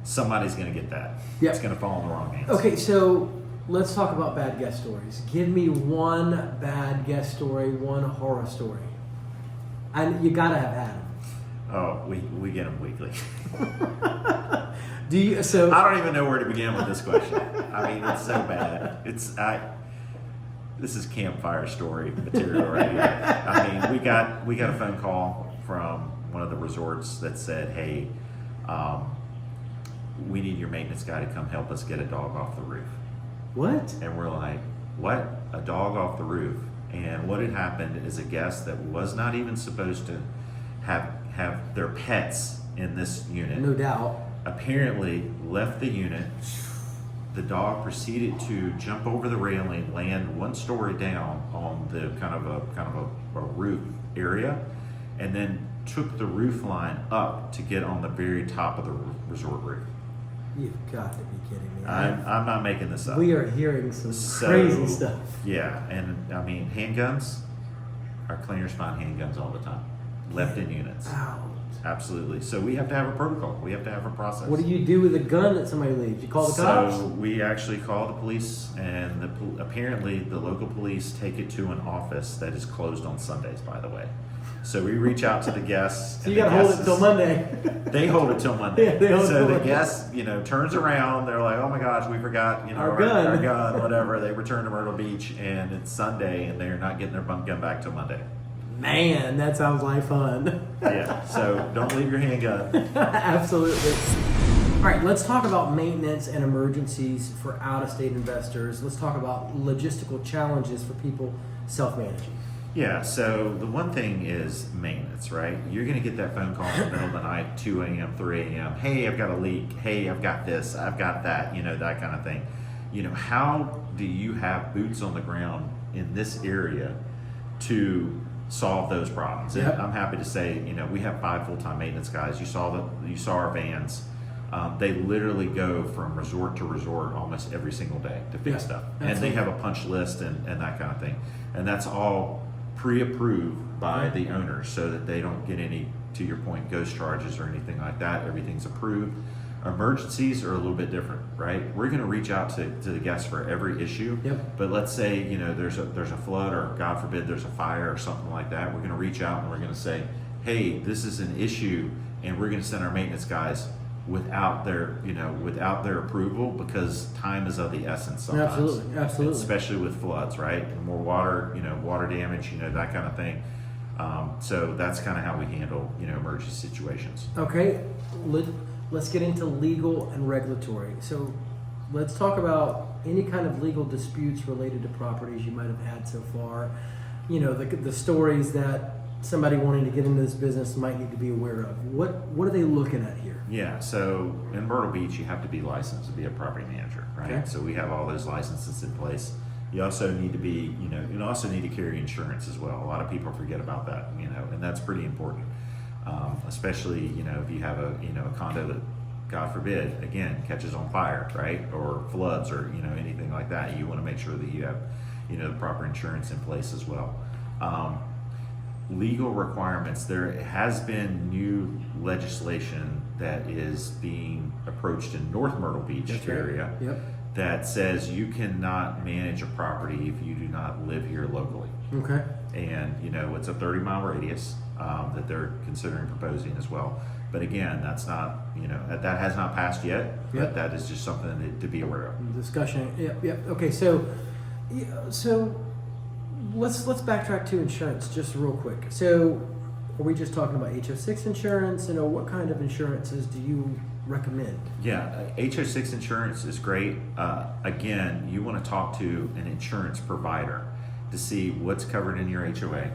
Somebody's going to get that. Yep. It's going to fall in the wrong hands. Okay, so let's talk about bad guest stories. Give me one bad guest story, one horror story. And you gotta have had them. Oh, we get them weekly. Do you? So I don't even know where to begin with this question. I mean, it's so bad. This is campfire story material right here. I mean, we got a phone call from one of the resorts that said, "Hey, we need your maintenance guy to come help us get a dog off the roof." what? And we're like, "What? A dog off the roof?" And what had happened is a guest that was not even supposed to have their pets in this unit No doubt. apparently left the unit, the dog proceeded to jump over the railing, land 1 story down on the kind of a roof area, and then took the roof line up to get on the very top of the resort roof. You've got to be kidding me. I'm not making this up. We are hearing some crazy stuff. Yeah, and I mean, handguns, our cleaners find handguns all the time, left in units. Ouch. Absolutely. So we have to have a protocol. We have to have a process. What do you do with a gun that somebody leaves? You call the cops? So we actually call the police, and apparently the local police take it to an office that is closed on Sundays, by the way. So we reach out to the guests. So you got to hold it till Monday. They hold it till Monday. Yeah, they hold it so till the Monday. guest, turns around. They're like, "Oh my gosh, we forgot, Our gun." our gun, whatever." They return to Myrtle Beach, and it's Sunday, and they're not getting their gun back till Monday. Man, that sounds like fun. Yeah. So don't leave your handgun. Absolutely. All right, let's talk about maintenance and emergencies for out-of-state investors. Let's talk about logistical challenges for people self-managing. Yeah, so the one thing is maintenance, right? You're going to get that phone call in the middle of the night, 2 a.m., 3 a.m. Hey, I've got a leak. Hey, I've got this. I've got that, that kind of thing. How do you have boots on the ground in this area to solve those problems? Yep. And I'm happy to say, we have 5 full-time maintenance guys. You saw our vans. They literally go from resort to resort almost every single day to fix stuff. Absolutely. And they have a punch list and that kind of thing. And that's all pre-approved by the owners so that they don't get any, to your point, ghost charges or anything like that. Everything's approved. Emergencies are a little bit different, right? We're going to reach out to the guests for every issue. Yep. But let's say, there's a flood, or God forbid there's a fire or something like that. We're going to reach out and we're going to say, hey, this is an issue, and we're going to send our maintenance guys without their approval, because time is of the essence sometimes. Absolutely. Especially with floods, right? And more water, water damage, that kind of thing. So that's kind of how we handle, emergency situations. Okay, let's get into legal and regulatory. So let's talk about any kind of legal disputes related to properties you might have had so far. The stories that somebody wanting to get into this business might need to be aware of. What are they looking at here? Yeah, so in Myrtle Beach, you have to be licensed to be a property manager, right? Okay. So we have all those licenses in place. You also need to be, you also need to carry insurance as well. A lot of people forget about that, and that's pretty important. Especially, if you have a condo that, God forbid, again, catches on fire, right? Or floods or, anything like that. You want to make sure that you have, the proper insurance in place as well. Legal requirements. There has been new legislation that is being approached in North Myrtle Beach area. Yep. That says you cannot manage a property if you do not live here locally. Okay. And it's a 30-mile radius that they're considering proposing as well. But again, that's not, that has not passed yet. But Yep. that is just something to be aware of. Discussion. Yep. Okay. So let's backtrack to insurance just real quick. So are we just talking about HO6 insurance? What kind of insurances do you recommend? Yeah, HO6 insurance is great. Again, you want to talk to an insurance provider to see what's covered in your HOA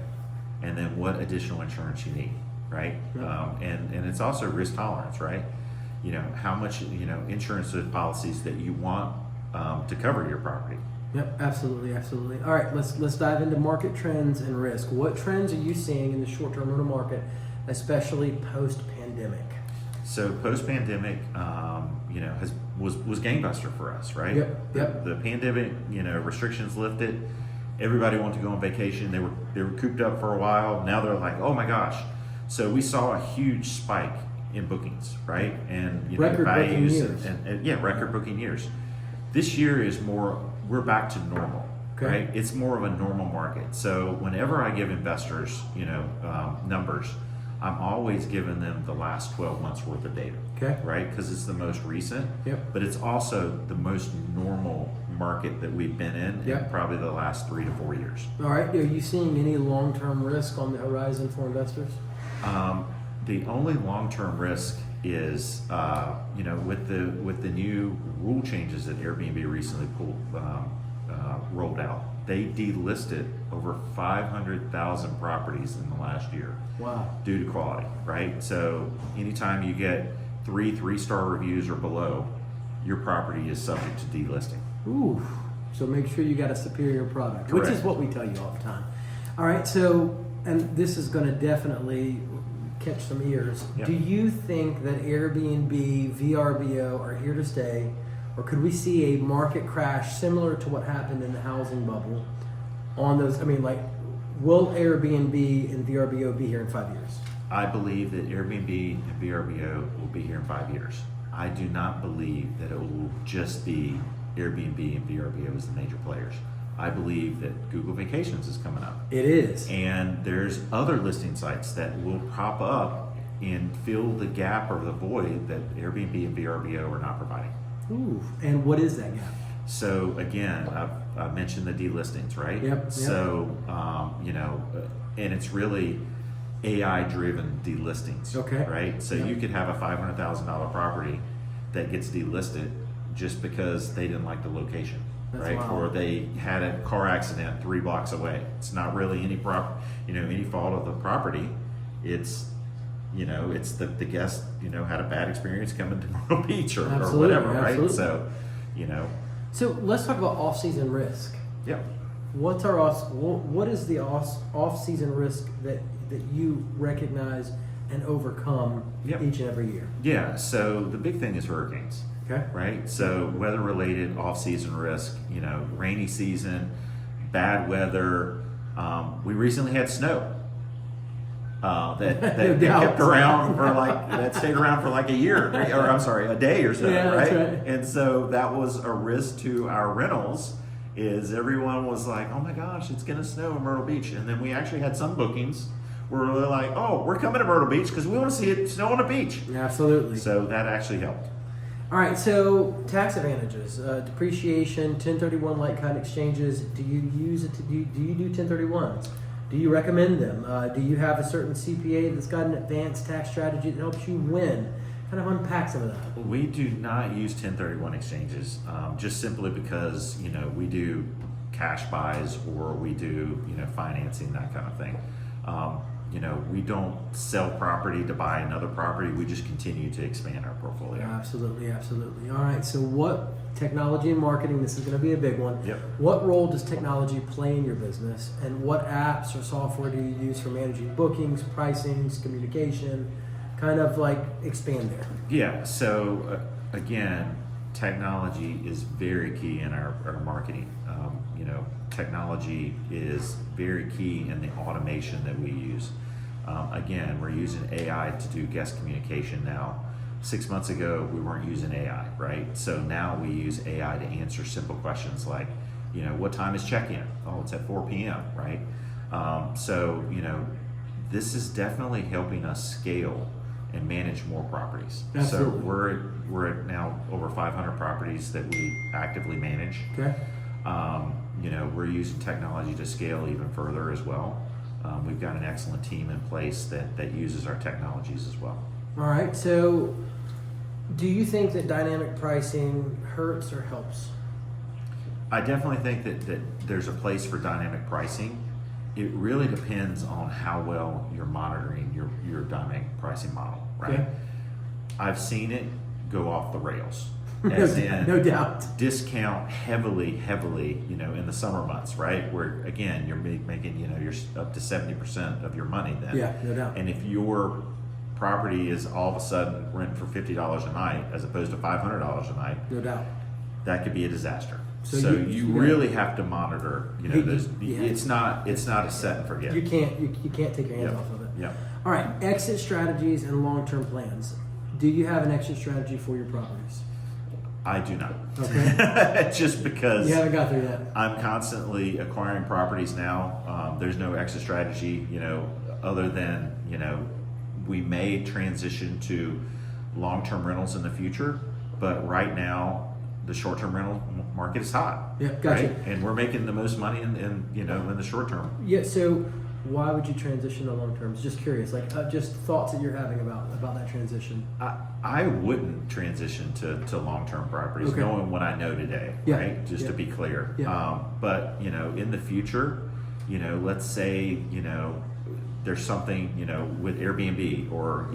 and then what additional insurance you need, right? Yep. And it's also risk tolerance, right? How much, insurance policies that you want to cover your property. Yep, absolutely. All right, let's dive into market trends and risk. What trends are you seeing in the short-term rental market, especially post-pandemic? So post-pandemic, was gangbuster for us, right? Yep. The pandemic, restrictions lifted. Everybody wanted to go on vacation. They were cooped up for a while. Now they're like, oh my gosh. So we saw a huge spike in bookings, right? And record values booking years. and record booking years. This year is more. We're back to normal, Okay. right? It's more of a normal market. So whenever I give investors, numbers, I'm always giving them the last 12 months worth of data. Okay. Right? Because it's the most recent. Yep. But it's also the most normal market that we've been in Yep. probably the last 3 to 4 years. All right. Are you seeing any long-term risk on the horizon for investors? The only long-term risk is, with the new rule changes that Airbnb recently rolled out, they delisted over 500,000 properties in the last year. Wow. Due to quality, right? So anytime you get 3 3-star reviews or below, your property is subject to delisting. Ooh, so make sure you got a superior product, which is Correct. what we tell you all the time. All right, so, and this is going to definitely catch some ears. Yep. Do you think that Airbnb, VRBO are here to stay, or could we see a market crash similar to what happened in the housing bubble on those? I mean, like, will Airbnb and VRBO be here in 5 years? I believe that Airbnb and VRBO will be here in 5 years. I do not believe that it will just be Airbnb and VRBO as the major players. I believe that Google Vacations is coming up. It is. And there's other listing sites that will pop up and fill the gap or the void that Airbnb and VRBO are not providing. Ooh, and what is that gap? So again, I've mentioned the delistings, right? Yep. So, and it's really AI-driven delistings. Okay. Right? So Yep. you could have a $500,000 property that gets delisted just because they didn't like the location. That's right? wild. Or they had a car accident 3 blocks away. It's not really any any fault of the property. It's it's the guest had a bad experience coming to Myrtle Beach or whatever, right? Absolutely. So So let's talk about off-season risk. yeah. What's our what is the off-season risk that you recognize and overcome Yep. each and every year? Yeah, so the big thing is hurricanes, Okay. right? So weather-related off-season risk, rainy season, bad weather. We recently had snow that No doubt. kept around for that stayed around for like a year, or I'm sorry, a day or so, Yeah, right? that's right. And so that was a risk to our rentals. Is everyone was like, oh my gosh, it's gonna snow in Myrtle Beach, and then we actually had some bookings where they're like, oh, we're coming to Myrtle Beach because we want to see it snow on the beach. Absolutely. So that actually helped. All right. So tax advantages, depreciation, 1031 like kind exchanges. Do you use it? Do you do 1031s? Do you recommend them? Do you have a certain CPA that's got an advanced tax strategy that helps you win? Kind of unpack some of that. We do not use 1031 exchanges, just simply because we do cash buys or we do financing, that kind of thing. We don't sell property to buy another property. We just continue to expand our portfolio. Absolutely, absolutely. All right. So what technology and marketing? This is going to be a big one. Yep. What role does technology play in your business, and what apps or software do you use for managing bookings, pricings, communication? Kind of like expand there. Yeah. So again, technology is very key in our marketing. Technology is very key in the automation that we use. Again, we're using AI to do guest communication now. 6 months ago, we weren't using AI, right? So now we use AI to answer simple questions like, what time is check-in? Oh, it's at 4 p.m., right? This is definitely helping us scale and manage more properties. Absolutely. So we're at now over 500 properties that we actively manage. Okay. We're using technology to scale even further as well. We've got an excellent team in place that uses our technologies as well. All right. So, do you think that dynamic pricing hurts or helps? I definitely think that there's a place for dynamic pricing. It really depends on how well you're monitoring your dynamic pricing model, right? Okay. I've seen it go off the rails. As in, No doubt. discount heavily, in the summer months, right? Where again, you're making, you're up to 70% of your money then. Yeah, no doubt. And if your property is all of a sudden rent for $50 a night as opposed to $500 a night, No doubt. that could be a disaster. So So you you gotta- really have to monitor, those. Yeah. It's not a set and forget. You can't take your hands Yep. off of it. Yep. All right. Exit strategies and long-term plans. Do you have an exit strategy for your properties? I do not. Okay. Just because You haven't got there yet. I'm constantly acquiring properties now. There's no exit strategy, other than, we may transition to long-term rentals in the future, but right now the short-term rental market is hot. Yeah, gotcha. Right? And we're making the most money in the short term. Yeah. So, why would you transition to long terms? Just curious, just thoughts that you're having about that transition. I wouldn't transition to long-term properties, Okay. knowing what I know today, Yeah. right? Just Yeah. to be clear. Yeah. But in the future, let's say, there's something, with Airbnb or,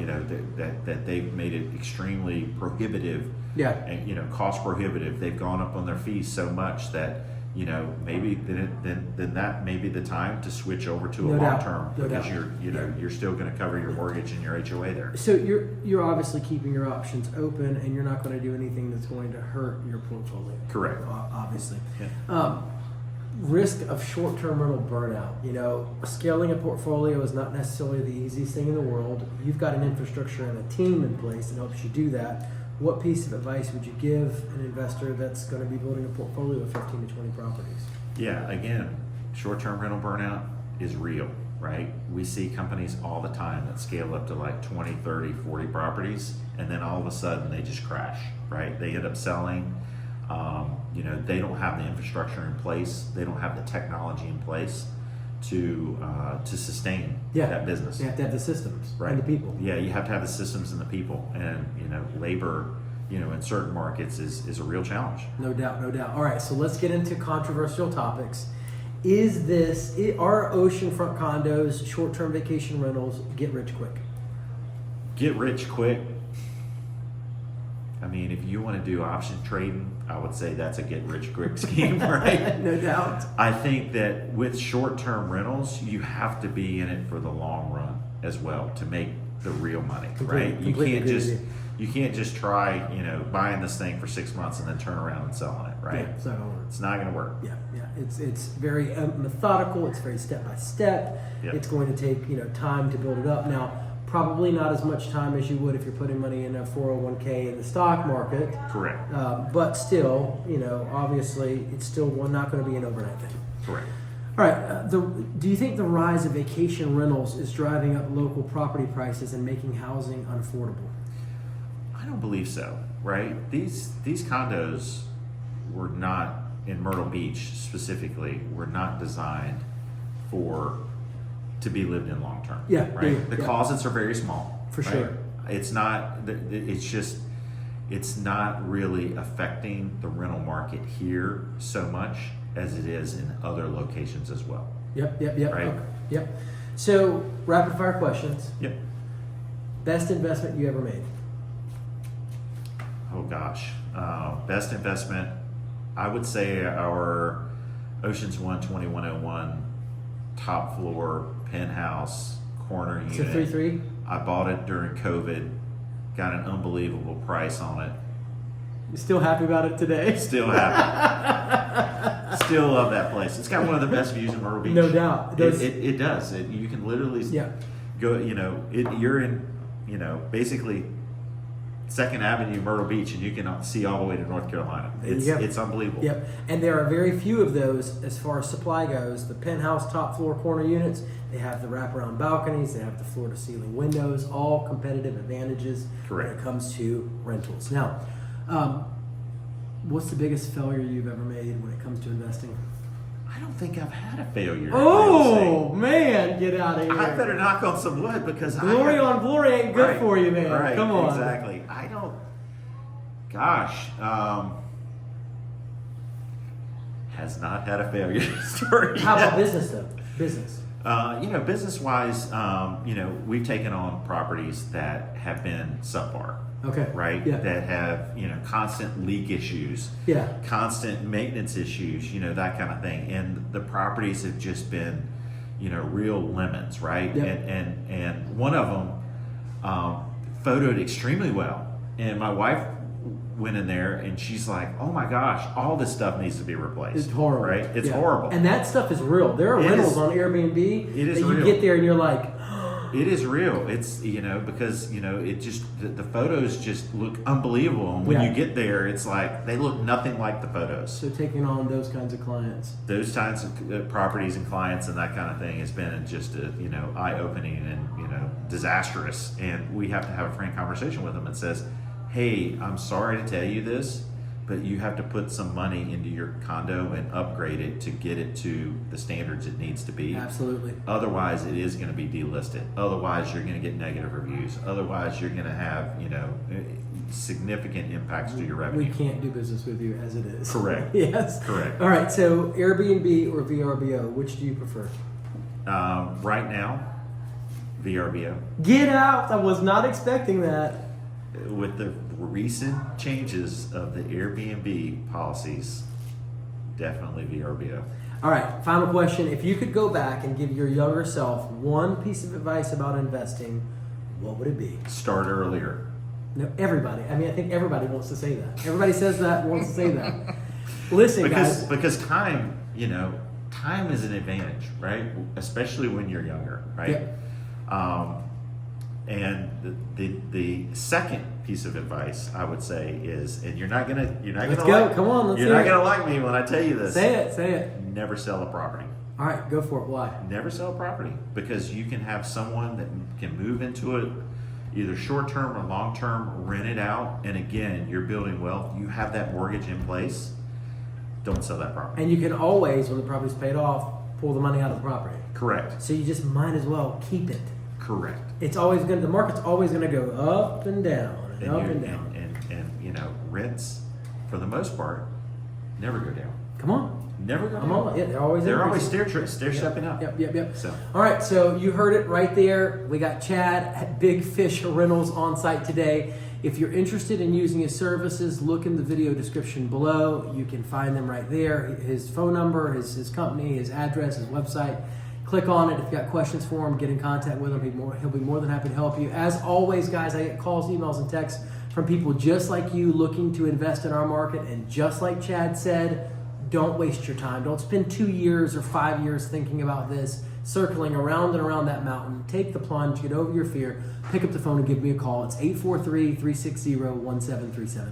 that they've made it extremely prohibitive. Yeah. And, cost prohibitive. They've gone up on their fees so much that, maybe then that may be the time to switch over to a No doubt. long term, No because doubt. you're still going to cover your mortgage and your HOA there. So you're obviously keeping your options open, and you're not going to do anything that's going to hurt your portfolio. Correct. Obviously. Yeah. Risk of short-term rental burnout. Scaling a portfolio is not necessarily the easiest thing in the world. You've got an infrastructure and a team in place that helps you do that. What piece of advice would you give an investor that's going to be building a portfolio of 15 to 20 properties? Yeah, again, short-term rental burnout is real, right? We see companies all the time that scale up to like 20, 30, 40 properties, and then all of a sudden they just crash, right? They end up selling. They don't have the infrastructure in place. They don't have the technology in place to sustain that business. You have to have the systems Right. and the people. Yeah, you have to have the systems and the people, and labor, in certain markets is a real challenge. No doubt, no doubt. All right, so let's get into controversial topics. Are oceanfront condos, short-term vacation rentals, get rich quick? Get rich quick. I mean, if you want to do option trading, I would say that's a get rich quick scheme, right? No doubt. I think that with short-term rentals, you have to be in it for the long run as well to make the real money, right? Completely agree with You can't just try, buying this thing for 6 months and then turn around and selling it, right? Yeah, it's not gonna work. It's not going to work. Yeah. It's very methodical. It's very step by step. Yep. It's going to take time to build it up. Now, probably not as much time as you would if you're putting money in a 401k in the stock market. Correct. But still, obviously, it's still not going to be an overnight thing. Correct. All right. Do you think the rise of vacation rentals is driving up local property prices and making housing unaffordable? I don't believe so, right? These condos were not, in Myrtle Beach specifically, were not designed to be lived in long term. Yeah, right. The closets are very small. For right? sure. It's not. It's not really affecting the rental market here so much as it is in other locations as well. Yep. Right. Okay. Yep. So, rapid fire questions. Yep. Best investment you ever made? Oh gosh, best investment. I would say our Oceans 2101 top floor penthouse corner unit. It's a 3-3? I bought it during COVID, got an unbelievable price on it. You still happy about it today? Still happy. Still love that place. It's got one of the best views in Myrtle Beach. No doubt. It does. You can literally go, you're in, basically 2nd Avenue, Myrtle Beach, and you can see all the way to North Carolina. It's unbelievable. Yep. And there are very few of those as far as supply goes. The penthouse top floor corner units, they have the wraparound balconies, they have the floor to ceiling windows, all competitive advantages Correct. when it comes to rentals. Now, what's the biggest failure you've ever made when it comes to investing? I don't think I've had a failure. Oh, man, get out of here. I better knock on some wood because Glory on glory ain't good for you, man. Right, Come on. Exactly. I don't. Gosh, has not had a failure story. How about business though? Business. Business-wise, we've taken on properties that have been subpar. Okay. Right? Yeah. That have, constant leak issues. Yeah. Constant maintenance issues, that kind of thing. And the properties have just been, real lemons, right? Yep. And one of them photoed extremely well. And my wife went in there and she's like, oh my gosh, all this stuff needs to be replaced. It's horrible. Right? It's horrible. And that stuff is real. There are rentals on Airbnb it is that you real. get there and you're like, it is real. It's, because, it just, the photos just look unbelievable. And when you get there, it's like, they look nothing like the photos. so taking on those kinds of clients. Those kinds of properties and clients and that kind of thing has been just eye-opening and disastrous. And we have to have a frank conversation with them that says, hey, I'm sorry to tell you this, but you have to put some money into your condo and upgrade it to get it to the standards it needs to be. Absolutely. Otherwise, it is going to be delisted. Otherwise, you're going to get negative reviews. Otherwise, you're going to have significant impacts to your revenue. We can't do business with you as it is. Correct. Yes. Correct. All right. So Airbnb or VRBO, which do you prefer? Right now, VRBO. Get out! I was not expecting that. With the recent changes of the Airbnb policies, definitely VRBO. All right, final question. If you could go back and give your younger self one piece of advice about investing, what would it be? Start earlier. No, everybody. I mean, I think everybody wants to say that. Everybody says that, wants to say that. Listen, guys. Because time, time is an advantage, right? Especially when you're younger, right? Yep. And the second piece of advice I would say is, and you're not gonna Let's go. Come on, let's you're hear not it. gonna like me when I tell you this. Say it. Never sell a property. All right, go for it. Why? Never sell a property, because you can have someone that can move into it either short term or long term, rent it out, and again, you're building wealth. You have that mortgage in place. Don't sell that property. And you can always, when the property's paid off, pull the money out of the property. Correct. So you just might as well keep it. Correct. It's always going. The market's always going to go up and down and up and down. And rents, for the most part, never go down. Come on. Never go I'm down. on. Yeah, they're always Stair stepping up. Yep. So All right, so you heard it right there. We got Chad at Big Fish Rentals on site today. If you're interested in using his services, look in the video description below. You can find them right there. His phone number, his company, his address, his website. Click on it. If you got questions for him, get in contact with him. He'll be more than happy to help you. As always, guys, I get calls, emails, and texts from people just like you looking to invest in our market. And just like Chad said, don't waste your time. Don't spend 2 years or 5 years thinking about this, circling around and around that mountain. Take the plunge, get over your fear, pick up the phone and give me a call. It's 843-360-1737.